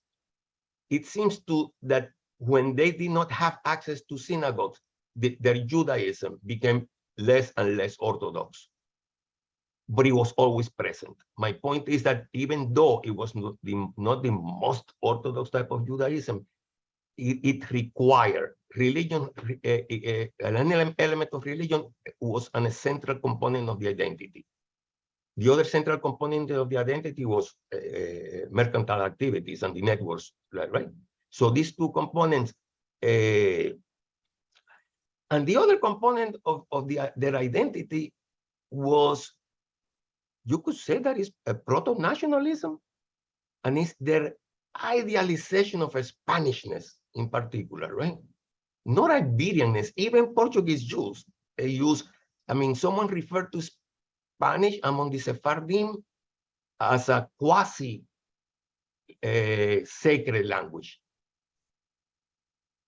It seems that when they did not have access to synagogues, their Judaism became less and less orthodox, but it was always present. My point is that even though it was not the most orthodox type of Judaism, it required religion, an element of religion was an essential component of the identity. The other central component of the identity was mercantile activities and the networks, right? So these two components, and the other component of their identity was, you could say that is a proto-nationalism, and it's their idealization of Spanishness in particular, right? Not Iberianness, even Portuguese Jews, they use, I mean, someone referred to Spanish among the Sephardim as a quasi sacred language.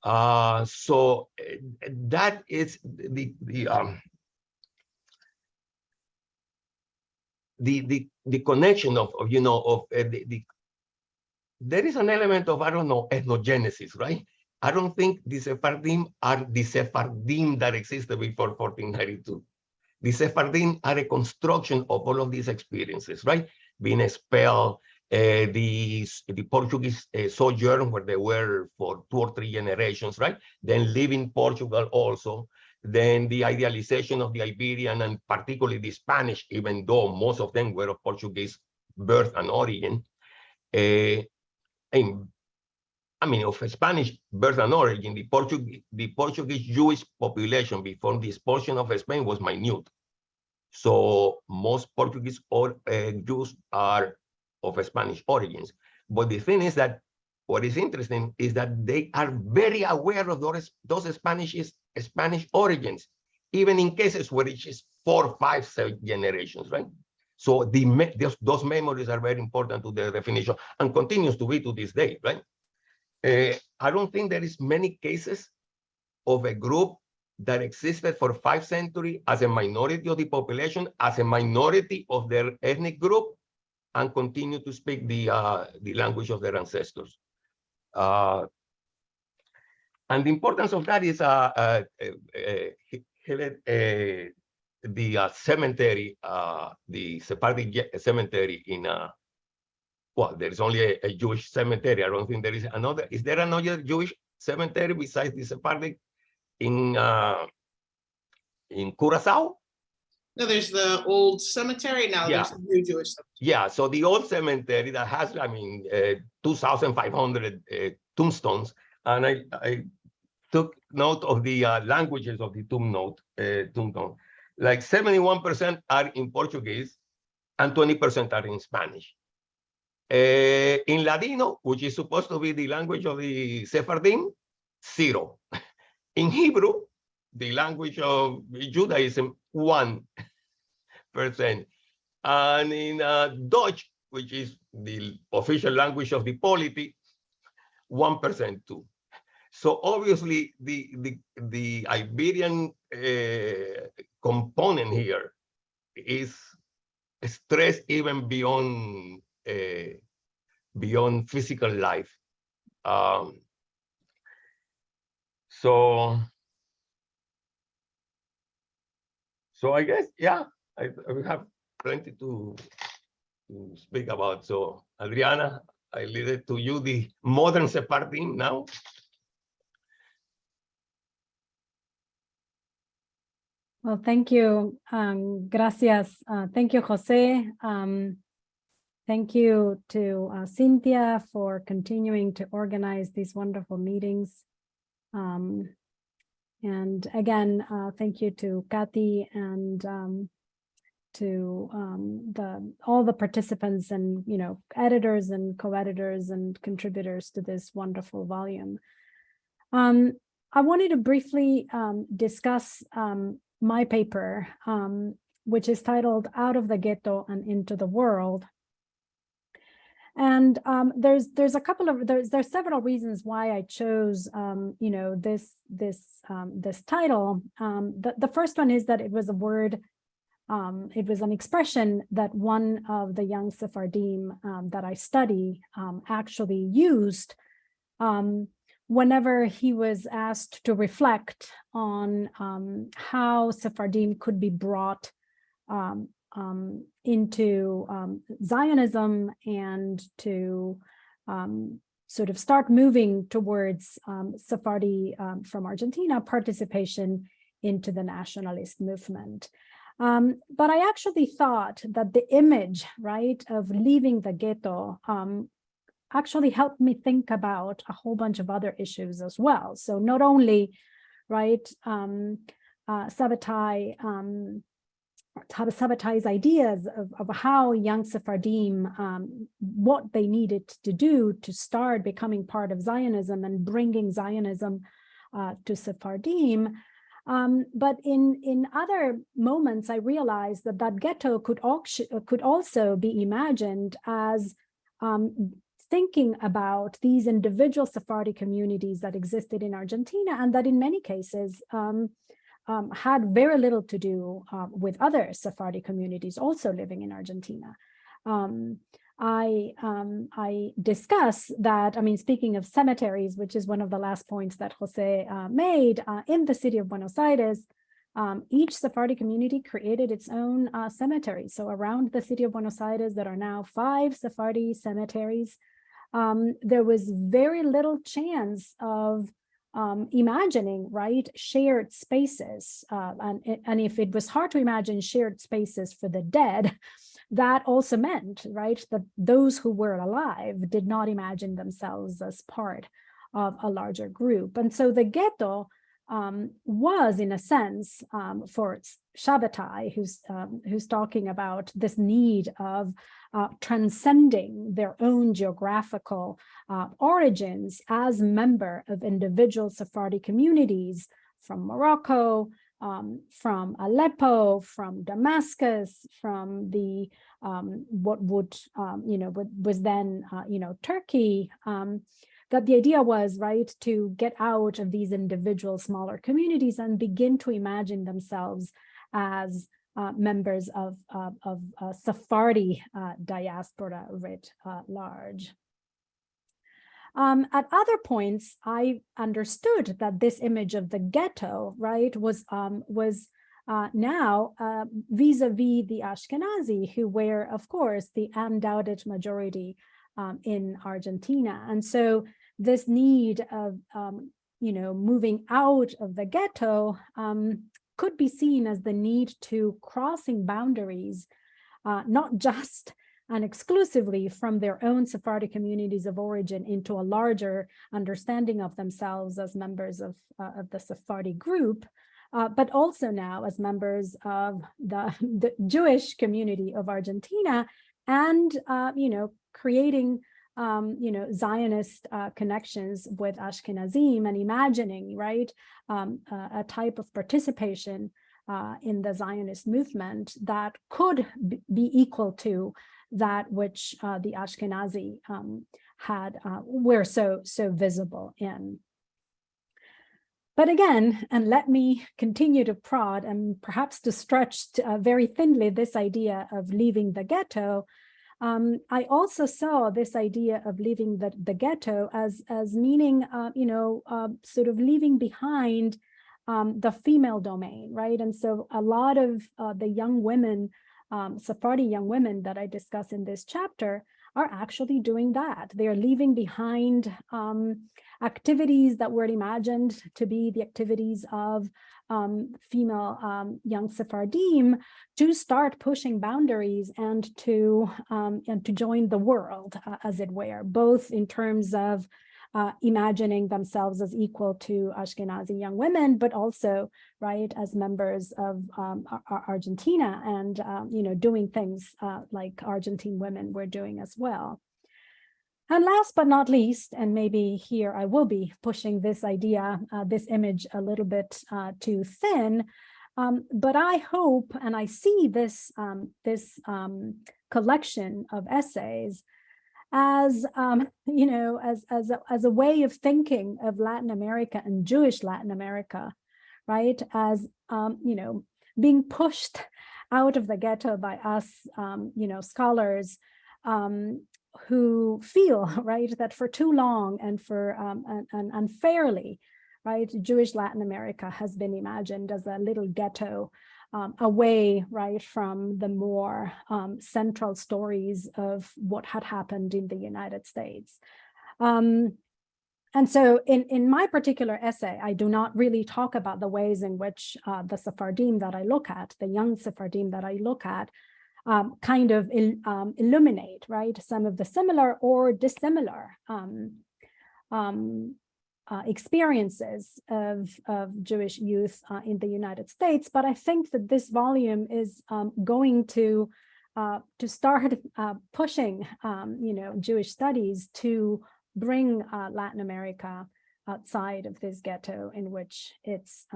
So that is the connection of there is an element of, I don't know, ethnogenesis, right? I don't think the Sephardim are the Sephardim that existed before 1492. The Sephardim are a construction of all of these experiences, right? Being expelled, the Portuguese sojourn where they were for 2 or 3 generations, right? Then leaving Portugal also. Then the idealization of the Iberian and particularly the Spanish, even though most of them were of Portuguese birth and origin. I mean, of Spanish birth and origin, the Portuguese Jewish population before the expulsion of Spain was minute. So most Portuguese Jews are of Spanish origins. But the thing is that what is interesting is that they are very aware of those Spanish origins, even in cases where it is 4, 5, 7 generations, right? So those memories are very important to their definition and continues to be to this day, right? I don't think there is many cases of a group that existed for 5 centuries as a minority of the population, as a minority of their ethnic group, and continue to speak the language of their ancestors. And the importance of that is the cemetery, the Sephardic cemetery in well, there is only a Jewish cemetery. I don't think there is another. Is there another Jewish cemetery besides the Sephardic in Curacao? No, there's the old cemetery. Now there's the new Jewish cemetery. Yeah, so the old cemetery that has, I mean, 2,500 tombstones, and I took note of the languages of the tombstone. Like 71% are in Portuguese, and 20% are in Spanish. In Ladino, which is supposed to be the language of the Sephardim, 0. In Hebrew, the language of Judaism, 1%. And in Dutch, which is the official language of the polity, 1% too. So obviously, the Iberian component here is stressed even beyond physical life. So I guess, yeah, we have plenty to speak about. So Adriana, I leave it to you, the modern Sephardim now. Well, thank you. Gracias. Thank you, Jose. Thank you to Cynthia for continuing to organize these wonderful meetings. And again, thank you to Kathy and to all the participants and, you know, editors and co-editors and contributors to this wonderful volume. I wanted to briefly discuss my paper, which is titled Out of the Ghetto and Into the World. And there's several reasons why I chose you know, this title. The first one is that it was a word it was an expression that one of the young Sephardim that I study actually used whenever he was asked to reflect on how Sephardim could be brought into Zionism and to sort of start moving towards Sephardi from Argentina participation into the nationalist movement. But I actually thought that the image, right, of leaving the ghetto actually helped me think about a whole bunch of other issues as well. So not only, right, Sabbatai's ideas of how young Sephardim, what they needed to do to start becoming part of Zionism and bringing Zionism to Sephardim. But in other moments, I realized that that ghetto could also be imagined as thinking about these individual Sephardi communities that existed in Argentina, and that in many cases had very little to do with other Sephardi communities also living in Argentina. I discuss that, I mean, speaking of cemeteries, which is one of the last points that Jose made, in the city of Buenos Aires, each Sephardi community created its own cemetery. So around the city of Buenos Aires, there are now 5 Sephardi cemeteries. There was very little chance of imagining, right, shared spaces. And if it was hard to imagine shared spaces for the dead, that also meant, right, that those who were alive did not imagine themselves as part of a larger group. And so the ghetto was, in a sense, for Sabbatai, who's talking about this need of transcending their own geographical origins as member of individual Sephardi communities from Morocco, from Aleppo, from Damascus, from the what would was then Turkey. That the idea was, right, to get out of these individual smaller communities and begin to imagine themselves as members of Sephardi diaspora writ large. At other points, I understood that this image of the ghetto, right, was now vis-a-vis the Ashkenazi, who were, of course, the undoubted majority in Argentina. And so this need of, moving out of the ghetto could be seen as the need to crossing boundaries, not just and exclusively from their own Sephardi communities of origin into a larger understanding of themselves as members of the Sephardi group, but also now as members of the Jewish community of Argentina, and creating Zionist connections with Ashkenazim and imagining, right, a type of participation in the Zionist movement that could be equal to that which the Ashkenazi were so visible in. But again, and let me continue to prod and perhaps to stretch very thinly this idea of leaving the ghetto. I also saw this idea of leaving the ghetto as meaning, sort of leaving behind the female domain, right? And so a lot of the young women, Sephardi young women that I discuss in this chapter are actually doing that. They are leaving behind activities that were imagined to be the activities of female young Sephardim to start pushing boundaries and to join the world, as it were, both in terms of imagining themselves as equal to Ashkenazi young women, but also, right, as members of Argentina and, doing things like Argentine women were doing as well. And last but not least, and maybe here I will be pushing this idea, this image a little bit too thin, but I hope, and I see this, collection of essays as as a way of thinking of Latin America and Jewish Latin America, right? As being pushed out of the ghetto by us, scholars who feel, right, that for too long and for and unfairly, right, Jewish Latin America has been imagined as a little ghetto away, right, from the more central stories of what had happened in the United States. And so in my particular essay, I do not really talk about the ways in which the Sephardim that I look at, the young Sephardim that I look at, kind of illuminate, right, some of the similar or dissimilar experiences of Jewish youth in the United States. But I think that this volume is going to start pushing, Jewish studies to bring Latin America outside of this ghetto in which it's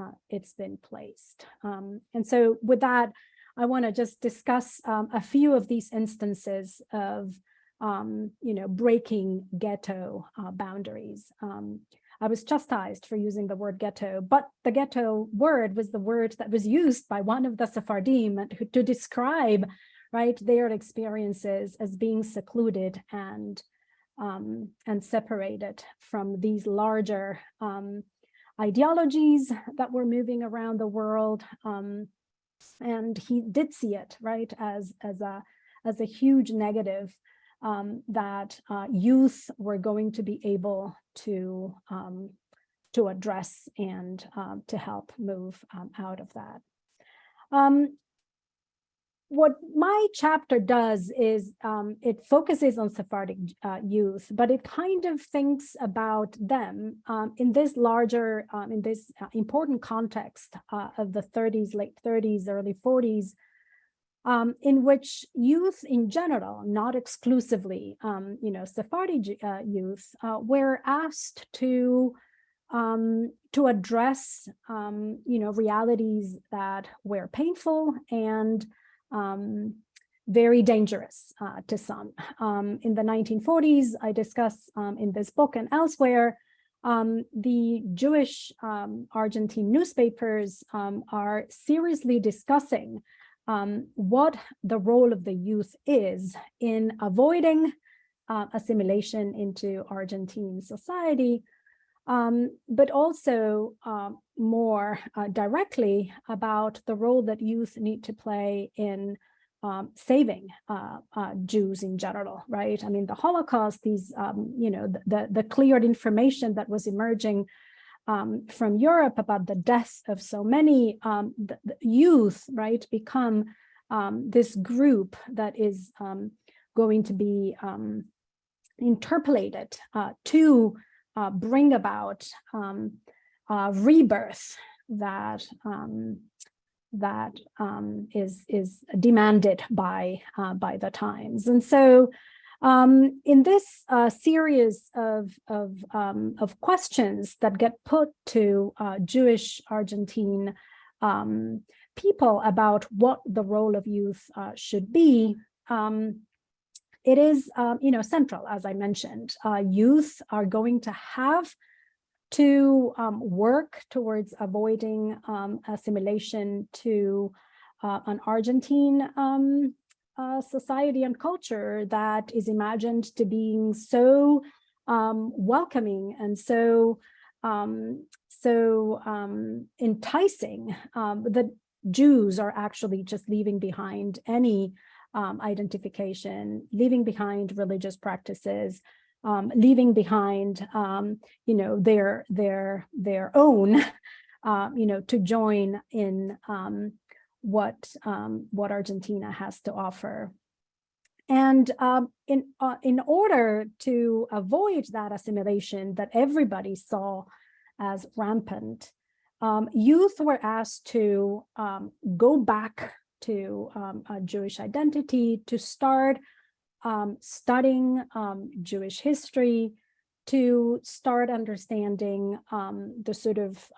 been placed. And so with that, I want to just discuss a few of these instances of, breaking ghetto boundaries. I was chastised for using the word ghetto, but the ghetto word was the word that was used by one of the Sephardim to describe, right, their experiences as being secluded and separated from these larger ideologies that were moving around the world. And he did see it, right, as a huge negative that youth were going to be able to address and to help move out of that. What my chapter does is it focuses on Sephardic youth, but it kind of thinks about them in this larger, in this important context of the 30s, late 30s, early 40s, in which youth in general, not exclusively, Sephardi youth, were asked to address, realities that were painful and very dangerous to some. In the 1940s, I discuss in this book and elsewhere, the Jewish Argentine newspapers are seriously discussing what the role of the youth is in avoiding assimilation into Argentine society, but also more directly about the role that youth need to play in saving Jews in general, right? I mean, the Holocaust, these, the cleared information that was emerging from Europe about the death of so many the youth, right, become this group that is going to be interpolated to bring about rebirth that is demanded by the times. And so in this series of questions that get put to Jewish Argentine people about what the role of youth should be, it is, central, as I mentioned. Youth are going to have to work towards avoiding assimilation to an Argentine society and culture that is imagined to being so welcoming and so enticing that Jews are actually just leaving behind any identification, leaving behind religious practices, leaving behind, their own, to join in what Argentina has to offer. And in order to avoid that assimilation that everybody saw as rampant, youth were asked to go back to a Jewish identity, to start studying Jewish history, to start understanding the sort of,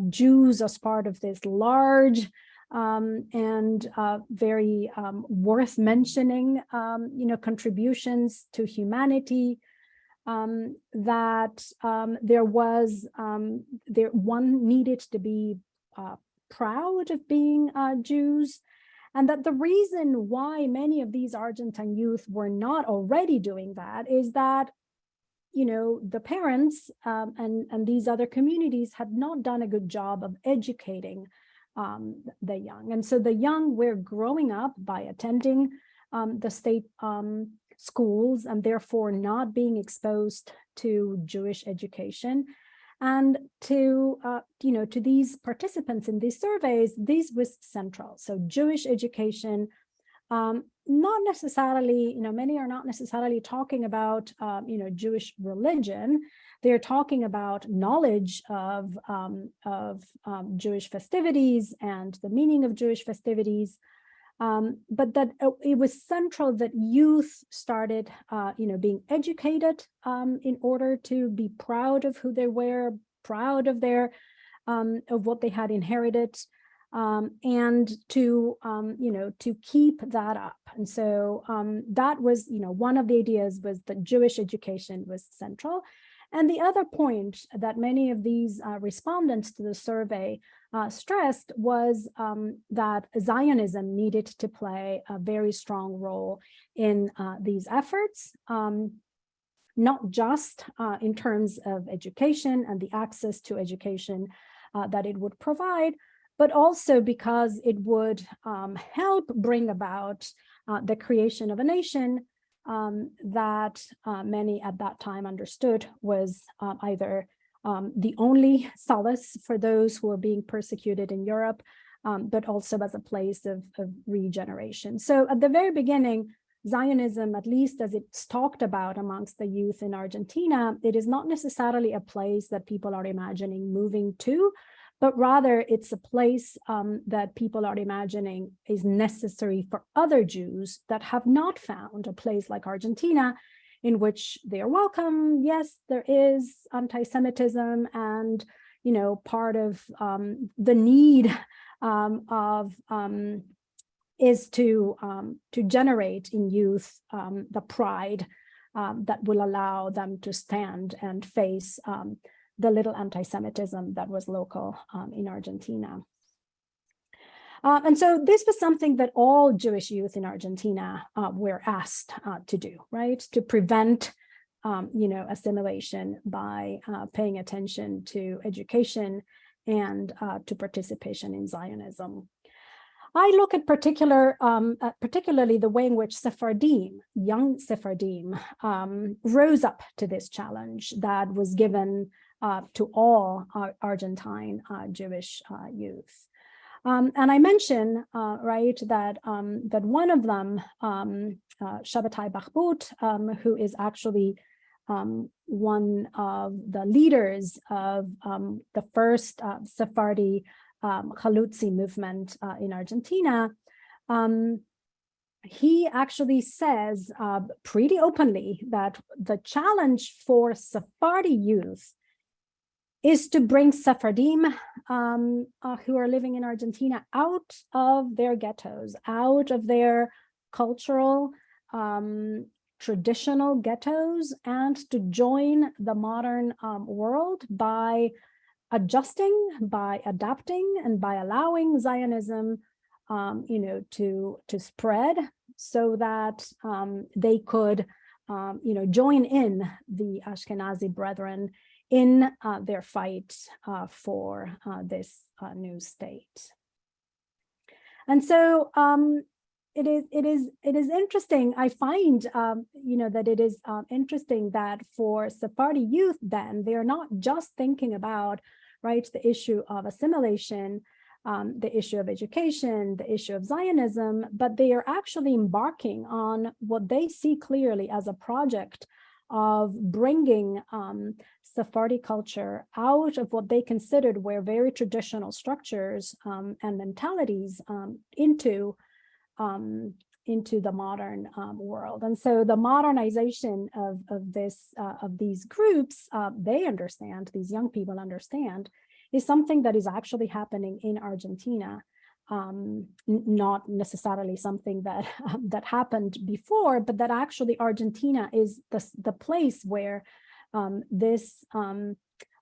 Jews as part of this large and very worth mentioning, contributions to humanity, that one needed to be proud of being Jews, And that the reason why many of these Argentine youth were not already doing that is that, you know, the parents and these other communities had not done a good job of educating the young. And so the young were growing up by attending the state schools and therefore not being exposed to Jewish education. And to, you know, to these participants in these surveys, this was central. So Jewish education, not necessarily, you know, many are not necessarily talking about, you know, Jewish religion. They're talking about knowledge of Jewish festivities and the meaning of Jewish festivities. But that it was central that youth started, you know, being educated in order to be proud of who they were, proud of their, of what they had inherited, and to, you know, to keep that up. And so that was, you know, one of the ideas was that Jewish education was central. And the other point that many of these respondents to the survey stressed was that Zionism needed to play a very strong role in these efforts, not just in terms of education and the access to education that it would provide, but also because it would help bring about the creation of a nation that many at that time understood was either the only solace for those who were being persecuted in Europe, but also as a place of regeneration. So at the very beginning, Zionism, at least as it's talked about amongst the youth in Argentina, it is not necessarily a place that people are imagining moving to, but rather it's a place that people are imagining is necessary for other Jews that have not found a place like Argentina in which they are welcome. Yes, there is anti-Semitism, and, you know, part of the need is to generate in youth the pride that will allow them to stand and face the little anti-Semitism that was local in Argentina. And so this was something that all Jewish youth in Argentina were asked to do, right? To prevent, you know, assimilation by paying attention to education and to participation in Zionism. I look at particularly the way in which Sephardim, young Sephardim, rose up to this challenge that was given to all Argentine Jewish youth. And I mention, right, that that one of them, Shabbatai Bachbut, who is actually one of the leaders of the first Sephardi Chalutzi movement in Argentina, he actually says pretty openly that the challenge for Sephardi youth is to bring Sephardim who are living in Argentina out of their ghettos, out of their cultural, traditional ghettos, and to join the modern world by adjusting, by adapting, and by allowing Zionism, you know, to spread, so that they could, you know, join in the Ashkenazi brethren in their fight for this new state. And so it is interesting. I find, you know, that it is interesting that for Sephardi youth, then they're not just thinking about, right, the issue of assimilation, the issue of education, the issue of Zionism, but they are actually embarking on what they see clearly as a project of bringing Sephardi culture out of what they considered were very traditional structures and mentalities into the modern world. And so the modernization of these groups, they understand, these young people understand, is something that is actually happening in Argentina. Not necessarily something that that happened before, but that actually Argentina is the place where this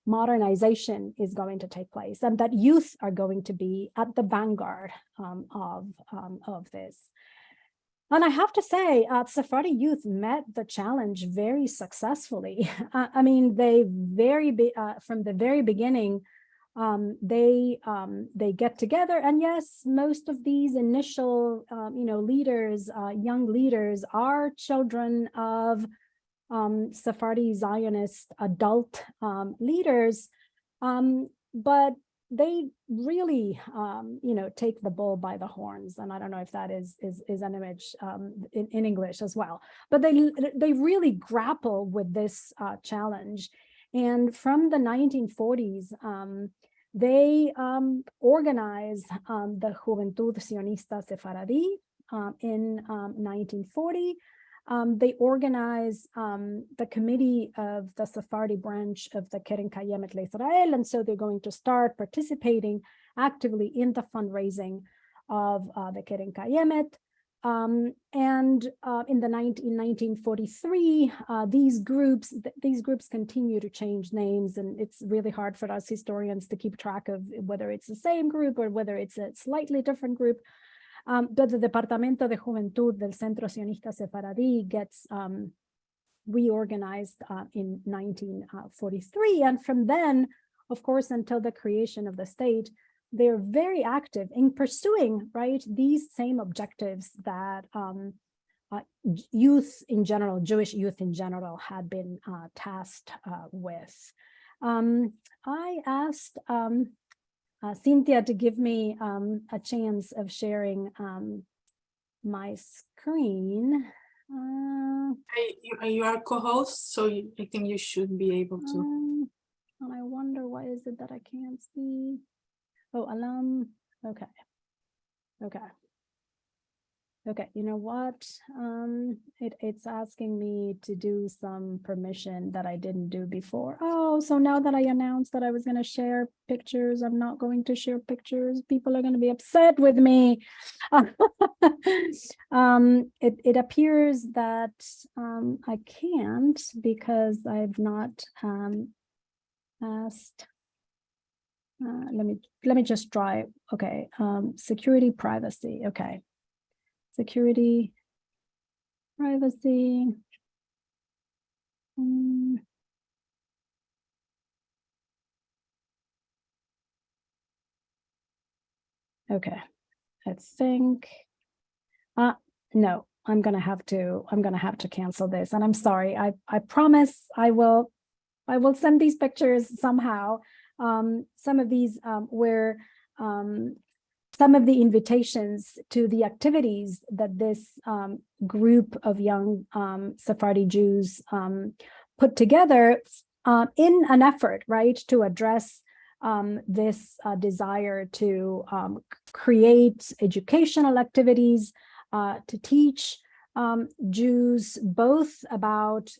modernization is going to take place, and that youth are going to be at the vanguard of this. And I have to say, Sephardi youth met the challenge very successfully. I mean, they from the very beginning, they get together, and yes, most of these initial, leaders, young leaders, are children of Sephardi Zionist adult leaders, but they really, take the bull by the horns. And I don't know if that is an image in English as well, but they really grapple with this challenge. And from the 1940s, they organize the Juventud Sionista Sefaradi in 1940. They organize the committee of the Sephardi branch of the Keren Kayemet LaIsrael, and so they're going to start participating actively in the fundraising of the Keren Kayemet. And in 1943, these groups continue to change names, and it's really hard for us historians to keep track of whether it's the same group or whether it's a slightly different group. But the Departamento de Juventud del Centro Sionista Sefaradí gets reorganized in 1943. And from then, of course, until the creation of the state, they're very active in pursuing, right, these same objectives that youth in general, Jewish youth in general, had been tasked with. I asked Cynthia to give me a chance of sharing my screen. You are co-host, so I think you should be able to. And I wonder, why is it that I can't see? Oh, alum. Okay, you know what? It's asking me to do some permission that I didn't do before. Oh, so now that I announced that I was going to share pictures, I'm not going to share pictures. People are going to be upset with me. It appears that I can't, because I've not asked. Let me just try. Okay, security, privacy. Okay. Security, privacy. Okay, I think. No, I'm gonna have to cancel this, and I'm sorry. I promise I will send these pictures somehow. Some of these were some of the invitations to the activities that this group of young Sephardi Jews put together in an effort, right, to address this desire to create educational activities, to teach Jews both about,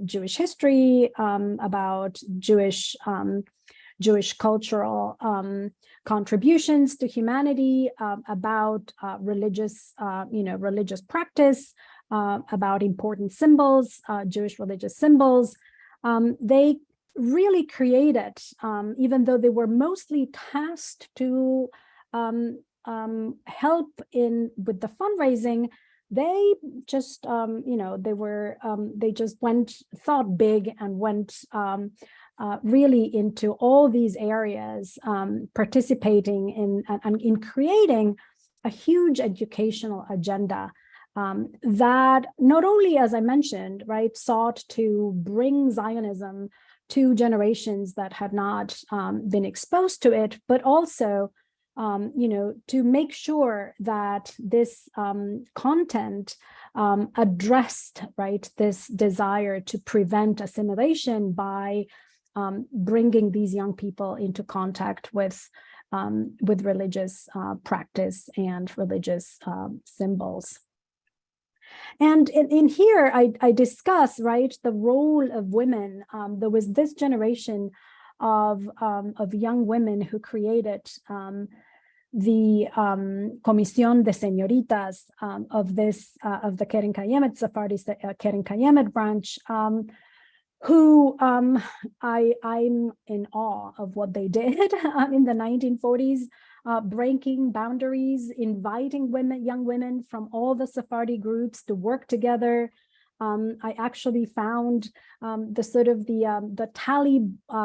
Jewish history, about Jewish cultural contributions to humanity, about religious practice, about important symbols, Jewish religious symbols. They really created, even though they were mostly tasked to help with the fundraising, they just, they just thought big and went really into all these areas, participating in creating a huge educational agenda that not only, as I mentioned, right, sought to bring Zionism to generations that had not been exposed to it, but also to make sure that this content addressed, right, this desire to prevent assimilation by bringing these young people into contact with religious practice and religious symbols. And in here, I discuss, right, the role of women. There was this generation of young women who created the Comisión de Señoritas of the Keren Kayemet Sephardi Keren Kayemet branch, who I'm in awe of what they did in the 1940s, breaking boundaries, inviting young women from all the Sephardi groups to work together. I actually found the tally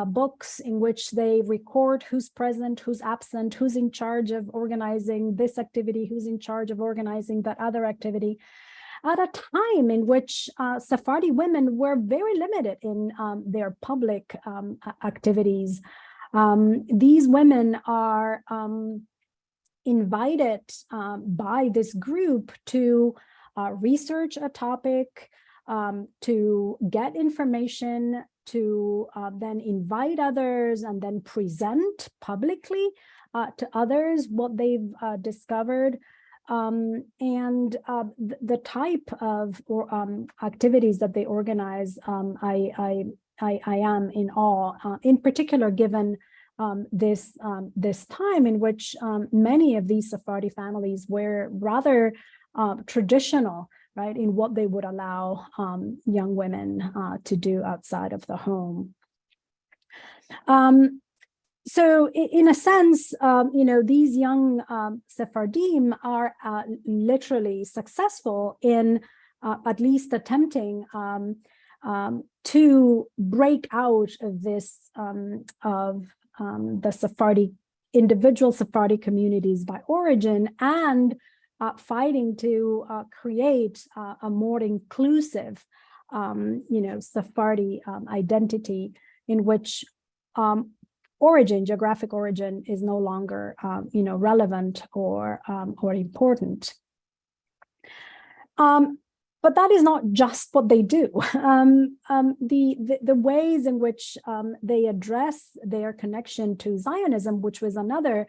books in which they record who's present, who's absent, who's in charge of organizing this activity, who's in charge of organizing that other activity, at a time in which Sephardi women were very limited in their public activities. These women are invited by this group to research a topic, to get information, to then invite others and then present publicly to others what they've discovered. The type of activities that they organize, I am in awe, in particular given this time in which many of these Sephardi families were rather traditional, right, in what they would allow young women to do outside of the home. So in a sense, these young Sephardim are literally successful in at least attempting to break out of this, the Sephardi, individual Sephardi communities by origin, and fighting to create a more inclusive, Sephardi identity in which geographic origin is no longer, relevant or important. But that is not just what they do. The ways in which they address their connection to Zionism, which was another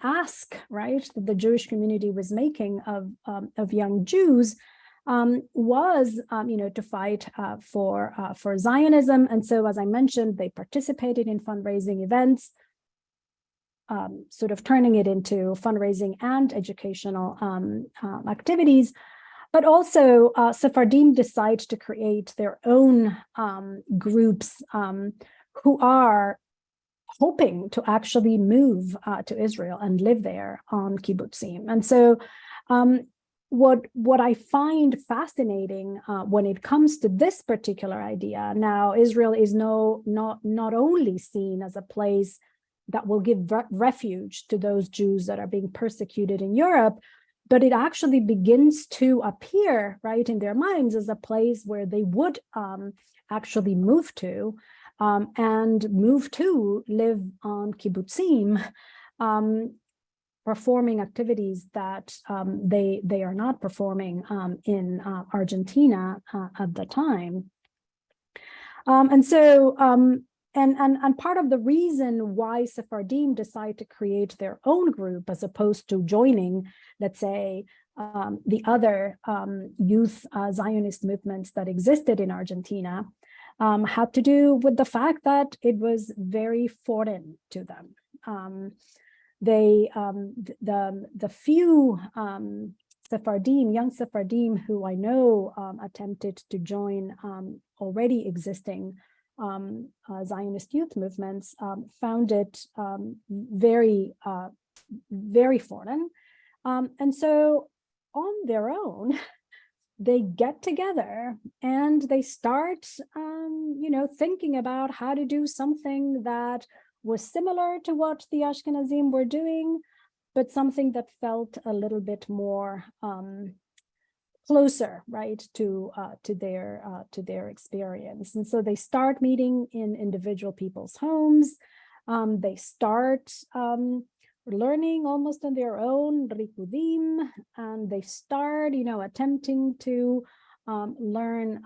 ask, right, that the Jewish community was making of young Jews, was, to fight for Zionism. And so, as I mentioned, they participated in fundraising events, sort of turning it into fundraising and educational activities. But also, Sephardim decide to create their own groups who are hoping to actually move to Israel and live there on kibbutzim. And so what I find fascinating when it comes to this particular idea, now Israel is not only seen as a place that will give refuge to those Jews that are being persecuted in Europe, but it actually begins to appear, right, in their minds as a place where they would actually move to, and move to live on kibbutzim, performing activities that they are not performing in Argentina at the time. And part of the reason why Sephardim decide to create their own group as opposed to joining, let's say, the other youth Zionist movements that existed in Argentina, had to do with the fact that it was very foreign to them. The few young Sephardim who I know attempted to join already existing Zionist youth movements found it very, very foreign. And so on their own, they get together and they start, thinking about how to do something that was similar to what the Ashkenazim were doing, but something that felt a little bit more closer, right, to their experience. And so they start meeting in individual people's homes. They start learning almost on their own rikudim, and they start, attempting to learn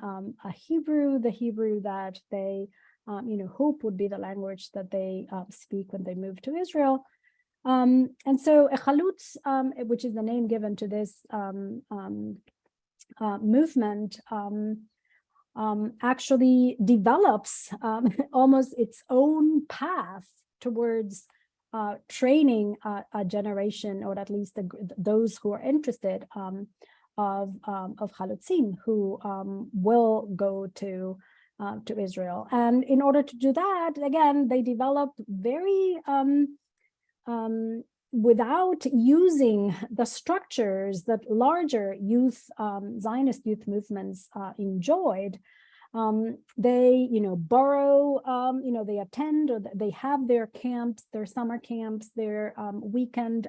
the Hebrew that they hope would be the language that they speak when they move to Israel. And so Echalutz, which is the name given to this movement, actually develops almost its own path towards training a generation, or at least those who are interested, of Chalutzim, who will go to to Israel. And in order to do that, again, they developed very, without using the structures that larger youth, Zionist youth movements enjoyed. They, borrow, they attend, or they have their camps, their summer camps, their weekend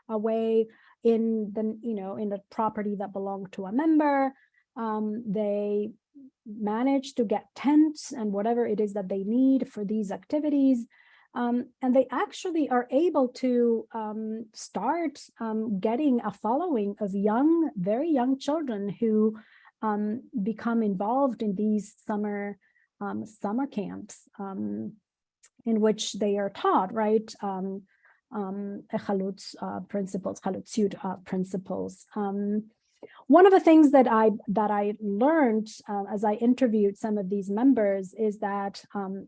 away in the property that belonged to a member. They manage to get tents and whatever it is that they need for these activities. And they actually are able to start getting a following of very young children who become involved in these summer camps in which they are taught, right, Chalutz principles, Chalutziyut principles. One of the things that I learned as I interviewed some of these members is that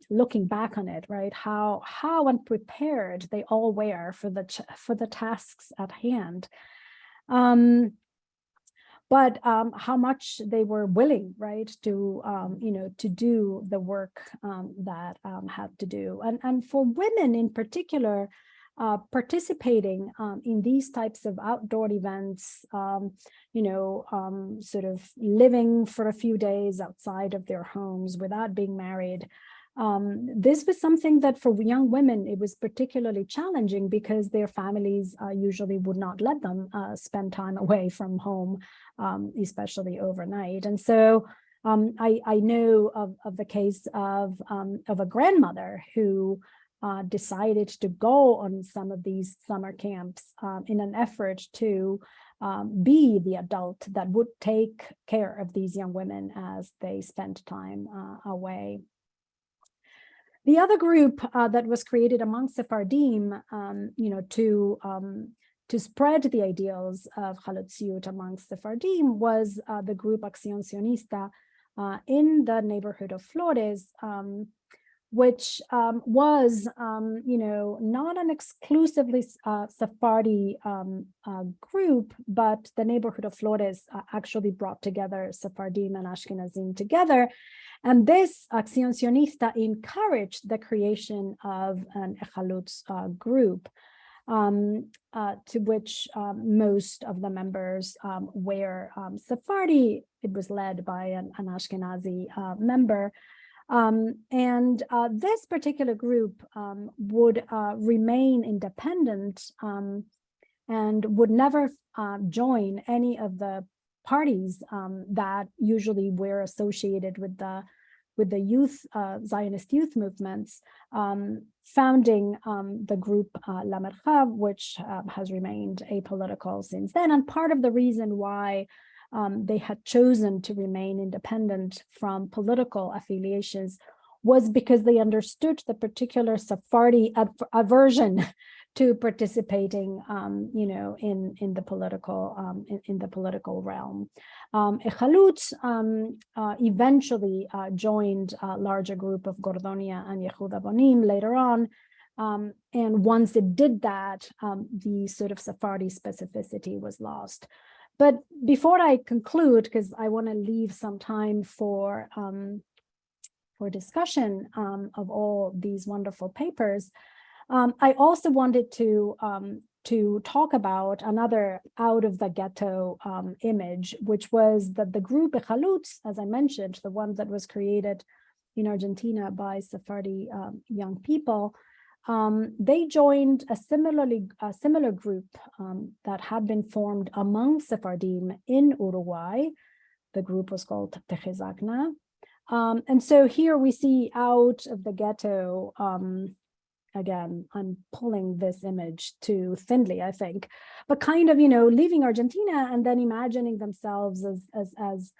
looking back on it, right, how unprepared they all were for the tasks at hand, but how much they were willing, right, to to do the work that had to do, and for women in particular. Participating in these types of outdoor events, sort of living for a few days outside of their homes without being married. This was something that for young women, it was particularly challenging because their families usually would not let them spend time away from home, especially overnight. And so I know of the case of a grandmother who decided to go on some of these summer camps in an effort to be the adult that would take care of these young women as they spent time away. The other group that was created among Sephardim, to spread the ideals of Chalutziyut amongst Sephardim was the group Acción Sionista in the neighborhood of Flores, which was, not an exclusively Sephardi group, but the neighborhood of Flores actually brought together Sephardim and Ashkenazim together. And this Acción Sionista encouraged the creation of an Echalutz group, to which most of the members were Sephardi. It was led by an Ashkenazi member. This particular group would remain independent and would never join any of the parties that usually were associated with the youth Zionist youth movements, founding the group La Merchav, which has remained apolitical since then. And part of the reason why they had chosen to remain independent from political affiliations was because they understood the particular Sephardi aversion to participating, in the political realm. Echalutz eventually joined a larger group of Gordonia and Yehuda Bonim later on. And once it did that, the sort of Sephardi specificity was lost. But before I conclude, because I want to leave some time for discussion of all these wonderful papers, I also wanted to talk about another out of the ghetto image, which was that the group Echalutz, as I mentioned, the one that was created in Argentina by Sephardi young people, they joined a similar group that had been formed among Sephardim in Uruguay. The group was called Techezakna. And so here we see out of the ghetto, again, I'm pulling this image too thinly, I think, but kind of, leaving Argentina and then imagining themselves as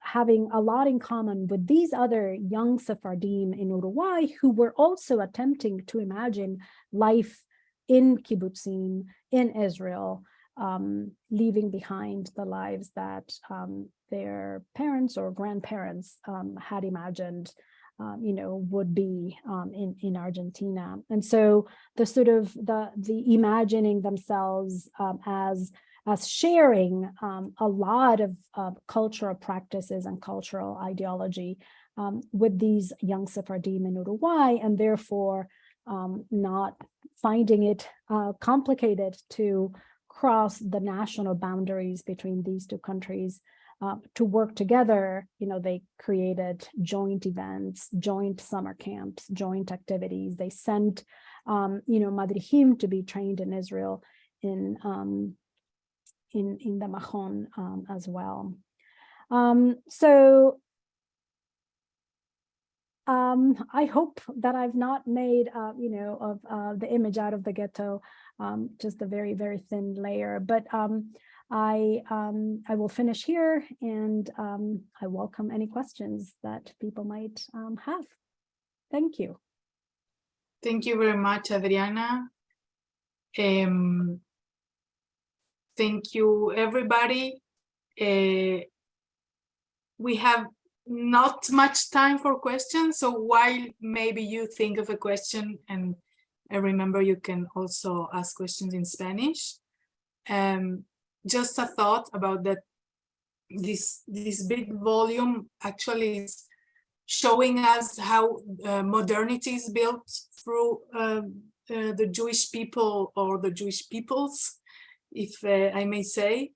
having a lot in common with these other young Sephardim in Uruguay who were also attempting to imagine life in kibbutzim, in Israel, leaving behind the lives that their parents or grandparents had imagined, would be in Argentina. And so the sort of the imagining themselves as sharing a lot of cultural practices and cultural ideology with these young Sephardim in Uruguay, and therefore not finding it complicated to cross the national boundaries between these two countries to work together. They created joint events, joint summer camps, joint activities. They sent, madrihim to be trained in Israel in the Machon as well. I hope that I've not made, of the image out of the ghetto just a very, very thin layer. But I will finish here, and I welcome any questions that people might have. Thank you. Thank you very much, Adriana. Thank you, everybody. We have not much time for questions, so while maybe you think of a question, and I remember you can also ask questions in Spanish. Just a thought about that. This big volume actually is showing us how modernity is built through the Jewish people, or the Jewish peoples, if I may say.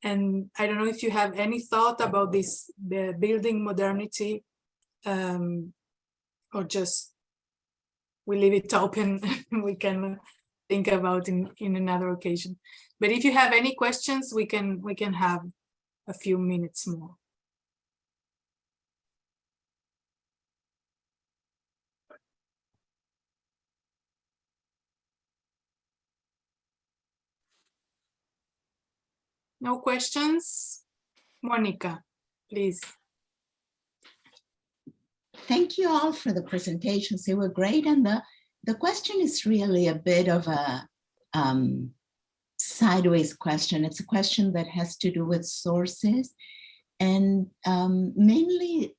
And I don't know if you have any thought about this, the building modernity, or just we leave it open. We can think about in another occasion. But if you have any questions, we can have a few minutes more. No questions? Monica, please. Thank you all for the presentations. They were great. And the question is really a bit of a sideways question. It's a question that has to do with sources. And mainly,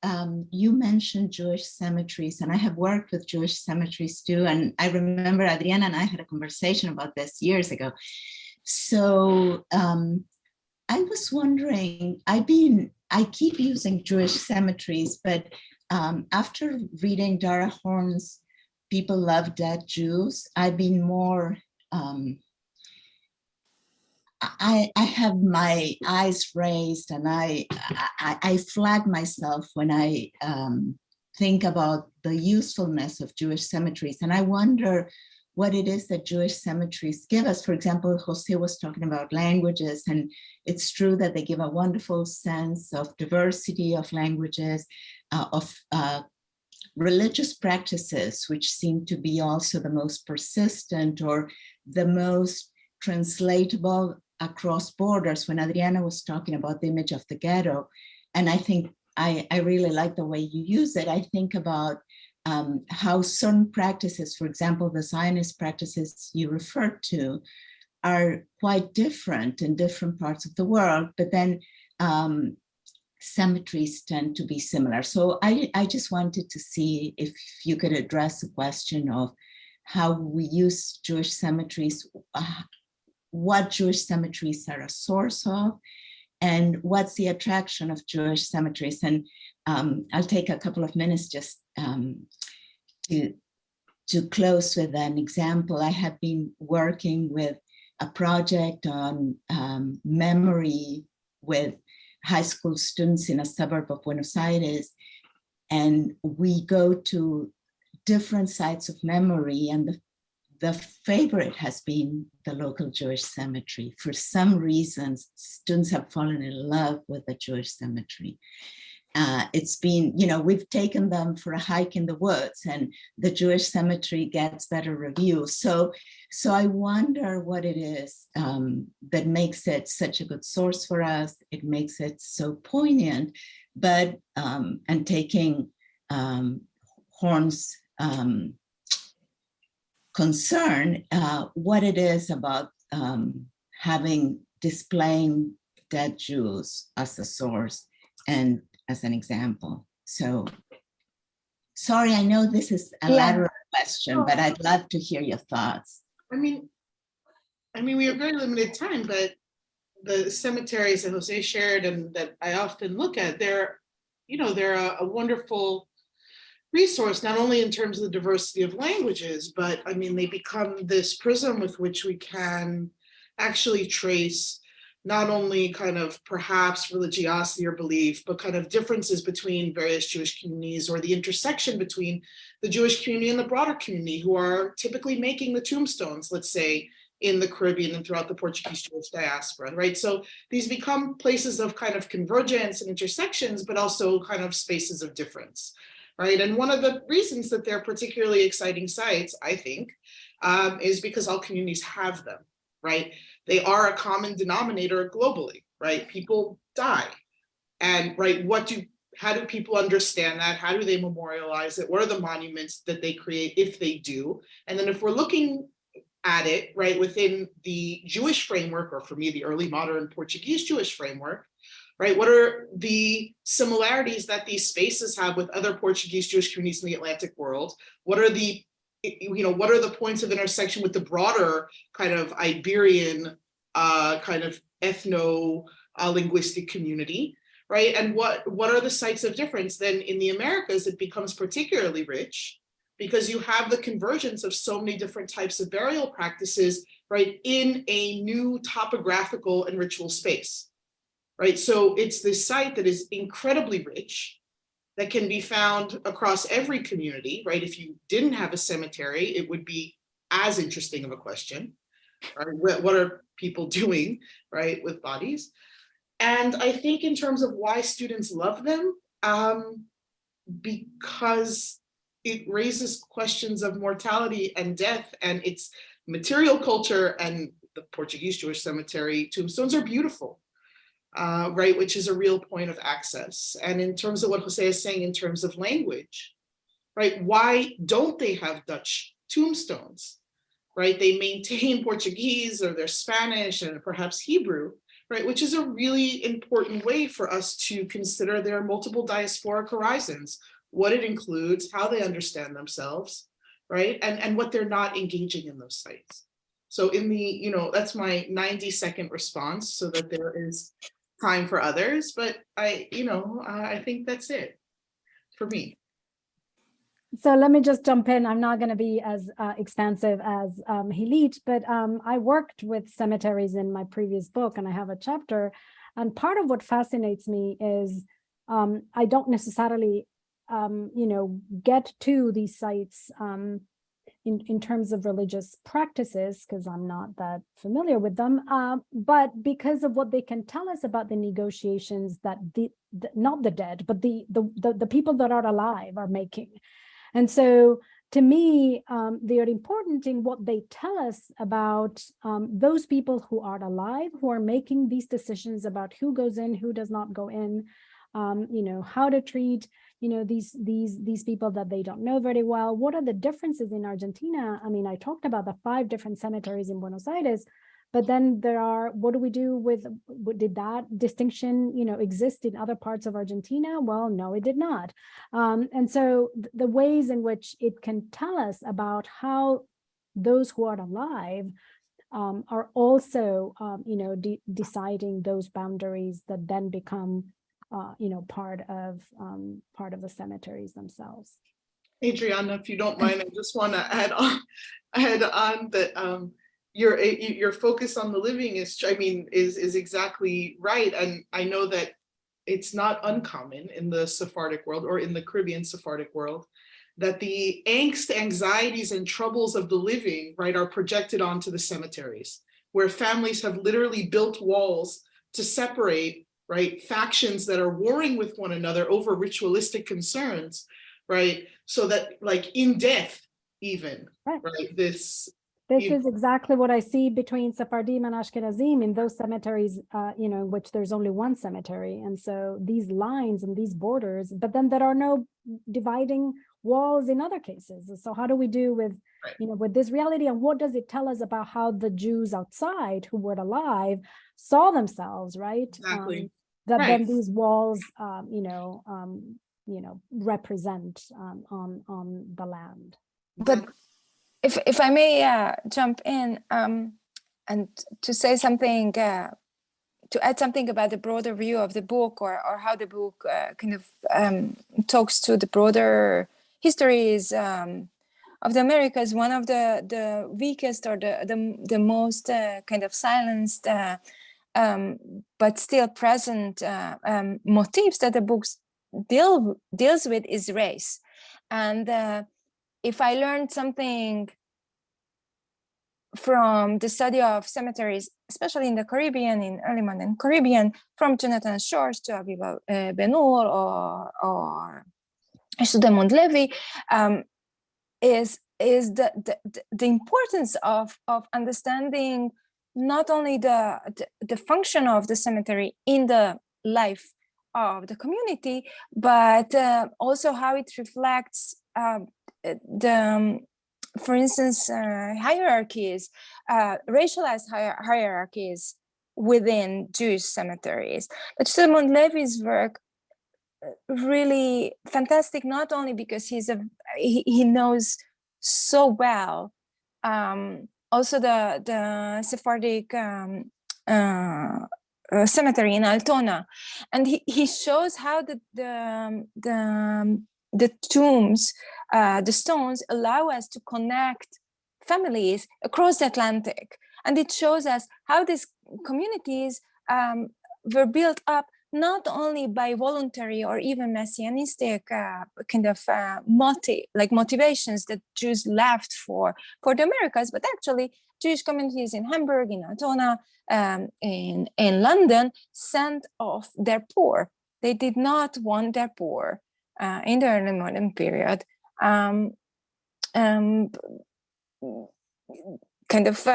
you mentioned Jewish cemeteries, and I have worked with Jewish cemeteries too. And I remember Adriana and I had a conversation about this years ago. So I was wondering, I keep using Jewish cemeteries, but after reading Dara Horn's People Love Dead Jews, I've been more, I have my eyes raised, and I flag myself when I think about the usefulness of Jewish cemeteries. And I wonder what it is that Jewish cemeteries give us. For example, José was talking about languages, and it's true that they give a wonderful sense of diversity of languages, of religious practices, which seem to be also the most persistent or the most translatable across borders. When Adriana was talking about the image of the ghetto, and I think I really like the way you use it, I think about how certain practices, for example, the Zionist practices you referred to, are quite different in different parts of the world, but then cemeteries tend to be similar. So I just wanted to see if you could address the question of how we use Jewish cemeteries, what Jewish cemeteries are a source of, and what's the attraction of Jewish cemeteries. And I'll take a couple of minutes just to close with an example. I have been working with a project on memory with high school students in a suburb of Buenos Aires. And we go to different sites of memory, and the favorite has been the local Jewish cemetery. For some reasons, students have fallen in love with the Jewish cemetery. It's been, we've taken them for a hike in the woods, and the Jewish cemetery gets better reviews. So I wonder what it is that makes it such a good source for us. It makes it so poignant, but, and taking Horn's concern, what it is about displaying dead Jews as a source and as an example. So sorry, I know this is a lateral question, but I'd love to hear your thoughts. I mean, we have very limited time, but the cemeteries that Jose shared and that I often look at, they're a wonderful resource, not only in terms of the diversity of languages, but I mean, they become this prism with which we can actually trace not only kind of perhaps religiosity or belief, but kind of differences between various Jewish communities, or the intersection between the Jewish community and the broader community, who are typically making the tombstones, let's say, in the Caribbean and throughout the Portuguese Jewish diaspora, right? So these become places of kind of convergence and intersections, but also kind of spaces of difference, right? And one of the reasons that they're particularly exciting sites, I think, is because all communities have them, right? They are a common denominator globally, right? People die. And right, how do people understand that? How do they memorialize it? What are the monuments that they create if they do? And then if we're looking at it, right, within the Jewish framework, or for me, the early modern Portuguese Jewish framework, right, what are the similarities that these spaces have with other Portuguese Jewish communities in the Atlantic world? What are the what are the points of intersection with the broader kind of Iberian kind of ethno-linguistic community, right? And what are the sites of difference? Then in the Americas, it becomes particularly rich because you have the convergence of so many different types of burial practices, right, in a new topographical and ritual space, right? So it's this site that is incredibly rich, that can be found across every community, right? If you didn't have a cemetery, it would be as interesting of a question, right? What are people doing, right, with bodies? And I think in terms of why students love them, because it raises questions of mortality and death, and its material culture, and the Portuguese Jewish cemetery tombstones are beautiful. Right, which is a real point of access. And in terms of what Jose is saying in terms of language, right, why don't they have Dutch tombstones, right? They maintain Portuguese or their Spanish and perhaps Hebrew, right, which is a really important way for us to consider their multiple diasporic horizons, what it includes, how they understand themselves, right, and what they're not engaging in those sites. So in the, that's my 90-second response, so that there is time for others, but I think that's it for me. So let me just jump in. I'm not going to be as expansive as Hilit, but I worked with cemeteries in my previous book, and I have a chapter. And part of what fascinates me is I don't necessarily, get to these sites in terms of religious practices, because I'm not that familiar with them, but because of what they can tell us about the negotiations that not the dead, but the people that are alive are making. And so to me, they are important in what they tell us about those people who are alive, who are making these decisions about who goes in, who does not go in, how to treat these people that they don't know very well. What are the differences in Argentina? I mean, I talked about the 5 different cemeteries in Buenos Aires, but then there are, what do we do with, did that distinction, exist in other parts of Argentina? Well, no, it did not. And so the ways in which it can tell us about how those who are alive are also, deciding those boundaries that then become part of the cemeteries themselves. Adriana, if you don't mind, I just want to add on that your focus on the living is exactly right, and I know that it's not uncommon in the Sephardic world, or in the Caribbean Sephardic world, that the angst, anxieties, and troubles of the living, right, are projected onto the cemeteries, where families have literally built walls to separate, right, factions that are warring with one another over ritualistic concerns, right, so that, like, in death even, right, this is exactly what I see between Sephardim and Ashkenazim in those cemeteries, in which there's only one cemetery. And so these lines and these borders, but then there are no dividing walls in other cases. So how do we do with, with this reality, and what does it tell us about how the Jews outside who were alive saw themselves, right? Exactly. Then these walls, represent on the land. But if I may jump in and to say something, to add something about the broader view of the book, or how the book kind of talks to the broader Histories of the Americas, one of the weakest or the most kind of silenced but still present motifs that the book deals with is race. And if I learned something from the study of cemeteries, especially in the Caribbean, in early modern Caribbean, from Jonathan Shores to Aviva Ben-Hur or Sudemond Levy, is the importance of understanding not only the function of the cemetery in the life of the community, but also how it reflects for instance, hierarchies, racialized hierarchies within Jewish cemeteries. But Sudemond Levy's work really fantastic, not only because he knows so well also the Sephardic cemetery in Altona, and he shows how the tombs, the stones allow us to connect families across the Atlantic, and it shows us how these communities were built up not only by voluntary or even messianistic kind of motivations that Jews left for the Americas, but actually Jewish communities in Hamburg, in Altona, in London sent off their poor. They did not want their poor in the early modern period kind of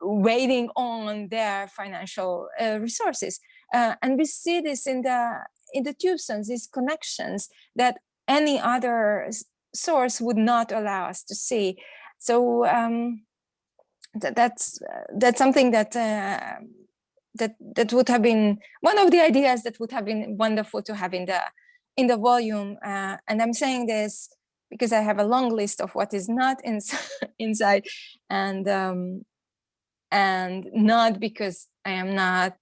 waiting on their financial resources. And we see this in the tombstones, these connections that any other source would not allow us to see. So that's something that would have been one of the ideas that would have been wonderful to have in the volume. And I'm saying this because I have a long list of what is not inside, and not because I am not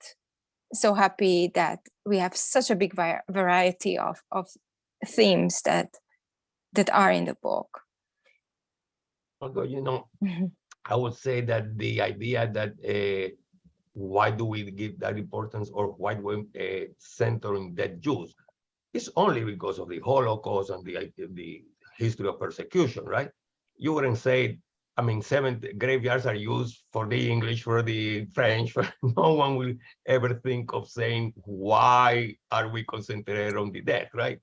so happy that we have such a big variety of themes that are in the book. Although, you know, I would say that the idea that why do we give that importance, or why do we centering dead Jews, is only because of the Holocaust and the history of persecution, right? You wouldn't say, I mean, 7 graveyards are used for the English, for the French. No one will ever think of saying, why are we concentrated on the dead, right?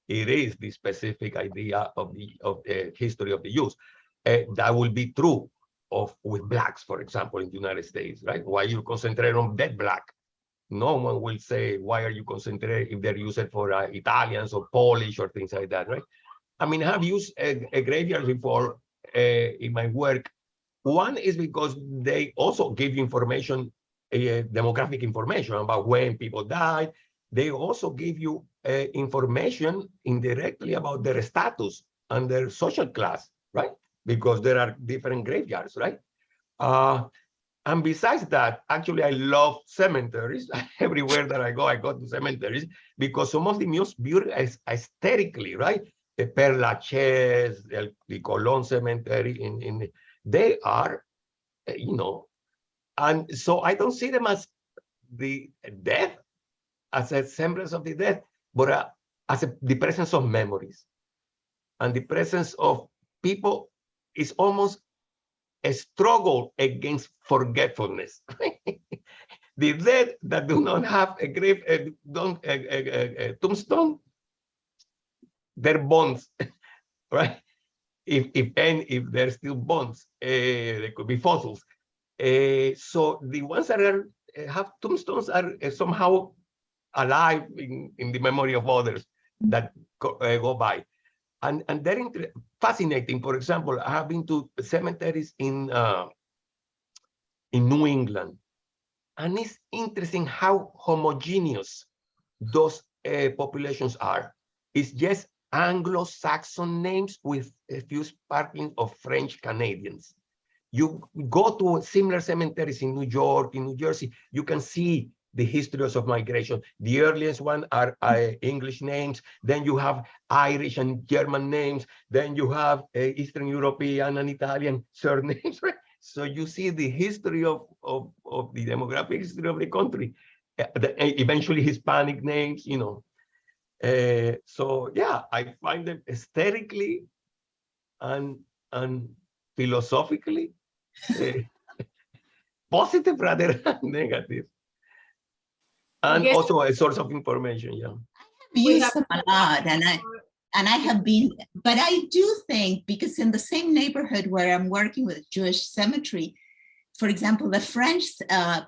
It is the specific idea of the history of the Jews. That will be true with blacks, for example, in the United States, right? Why you concentrate on dead black? No one will say, why are you concentrated if they're used for Italians or Polish or things like that, right? I mean, I have used a graveyard before in my work. One is because they also give you information, demographic information about when people died. They also give you information indirectly about their status and their social class, right? Because there are different graveyards, right? And besides that, actually, I love cemeteries. Everywhere that I go to cemeteries because some of the most beautiful aesthetically, right? The Père Lachaise, the Colón Cemetery, they are, you know, and so I don't see them as the death, as a semblance of the death, but as the presence of memories. And the presence of people is almost a struggle against forgetfulness. The dead that do not have a grave, a tombstone, they're bones, right? If they're still bones, they could be fossils. So the ones that have tombstones are somehow alive in the memory of others that go by. And they're fascinating. For example, I have been to cemeteries in New England, and it's interesting how homogeneous those populations are. It's just Anglo-Saxon names with a few sparkling of French Canadians. You go to similar cemeteries in New York, in New Jersey, you can see the histories of migration. The earliest one are English names. Then you have Irish and German names. Then you have Eastern European and Italian surnames, right? So you see the history of the demographic history of the country. Eventually Hispanic names, you know. So yeah, I find them aesthetically and philosophically positive rather than negative. And Yes. also a source of information, yeah. We use them a lot, and I have been, but I do think, because in the same neighborhood where I'm working with Jewish cemetery, for example, the French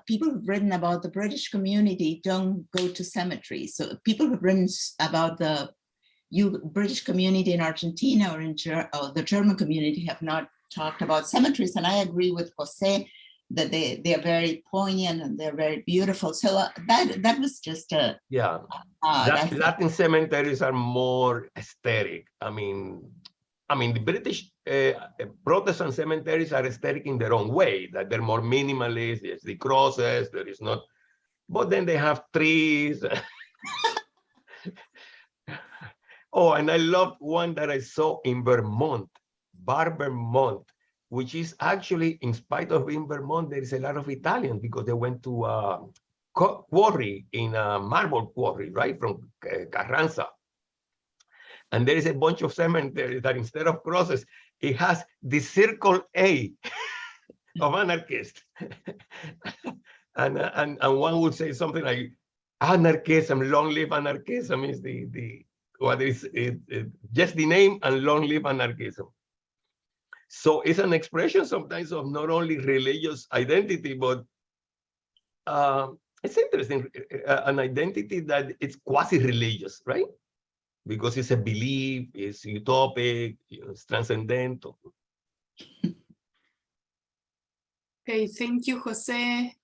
people who've written about the British community don't go to cemeteries. So people who've written about the British community in Argentina or the German community have not talked about cemeteries. And I agree with Jose that they are very poignant and they're very beautiful. So that was just a yeah. Latin cemeteries are more aesthetic. I mean the British Protestant cemeteries are aesthetic in their own way, that they're more minimalist. There's the crosses, there is not, but then they have trees. Oh, and I loved one that I saw in Vermont, Vermont, which is actually, in spite of being Vermont, there is a lot of Italians because they went to a quarry in a marble quarry, right, from Carranza. And there is a bunch of cemeteries that instead of crosses, it has the circle A of anarchists. and one would say something like, anarchism, long live anarchism is what is just the name, and long live anarchism. So it's an expression sometimes of not only religious identity, but it's interesting, an identity that it's quasi-religious, right? Because it's a belief, it's utopic, it's transcendental. Okay, thank you, Jose.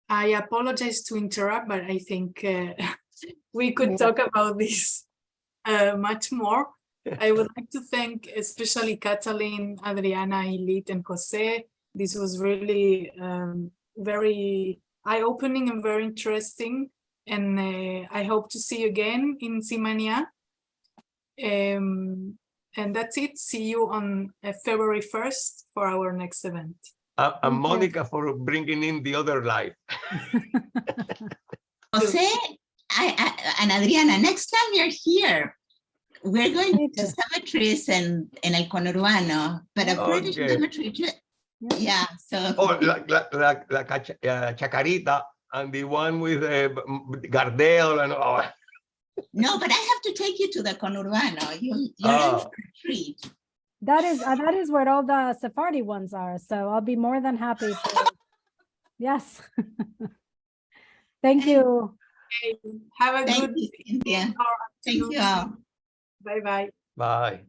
I apologize to interrupt, but I think we could talk about this much more. I would like to thank especially Katalin, Adriana, Hilit, and Jose. This was really very eye-opening and very interesting. And I hope to see you again in Simaniá. And that's it. See you on February 1st for our next event. And Monica for bringing in the other life. Jose and Adriana, next time you're here, we're going to cemeteries in El Conurbano, but a British cemetery too. Yeah, so. Oh, like Chacarita and the one with Gardel and all. No, but I have to take you to the Conurbano. You're in for a treat. That is where all the Sephardi ones are. So I'll be more than happy. Yes. Thank you. Okay. Have a good Cynthia. Thank you all. Bye-bye. Bye.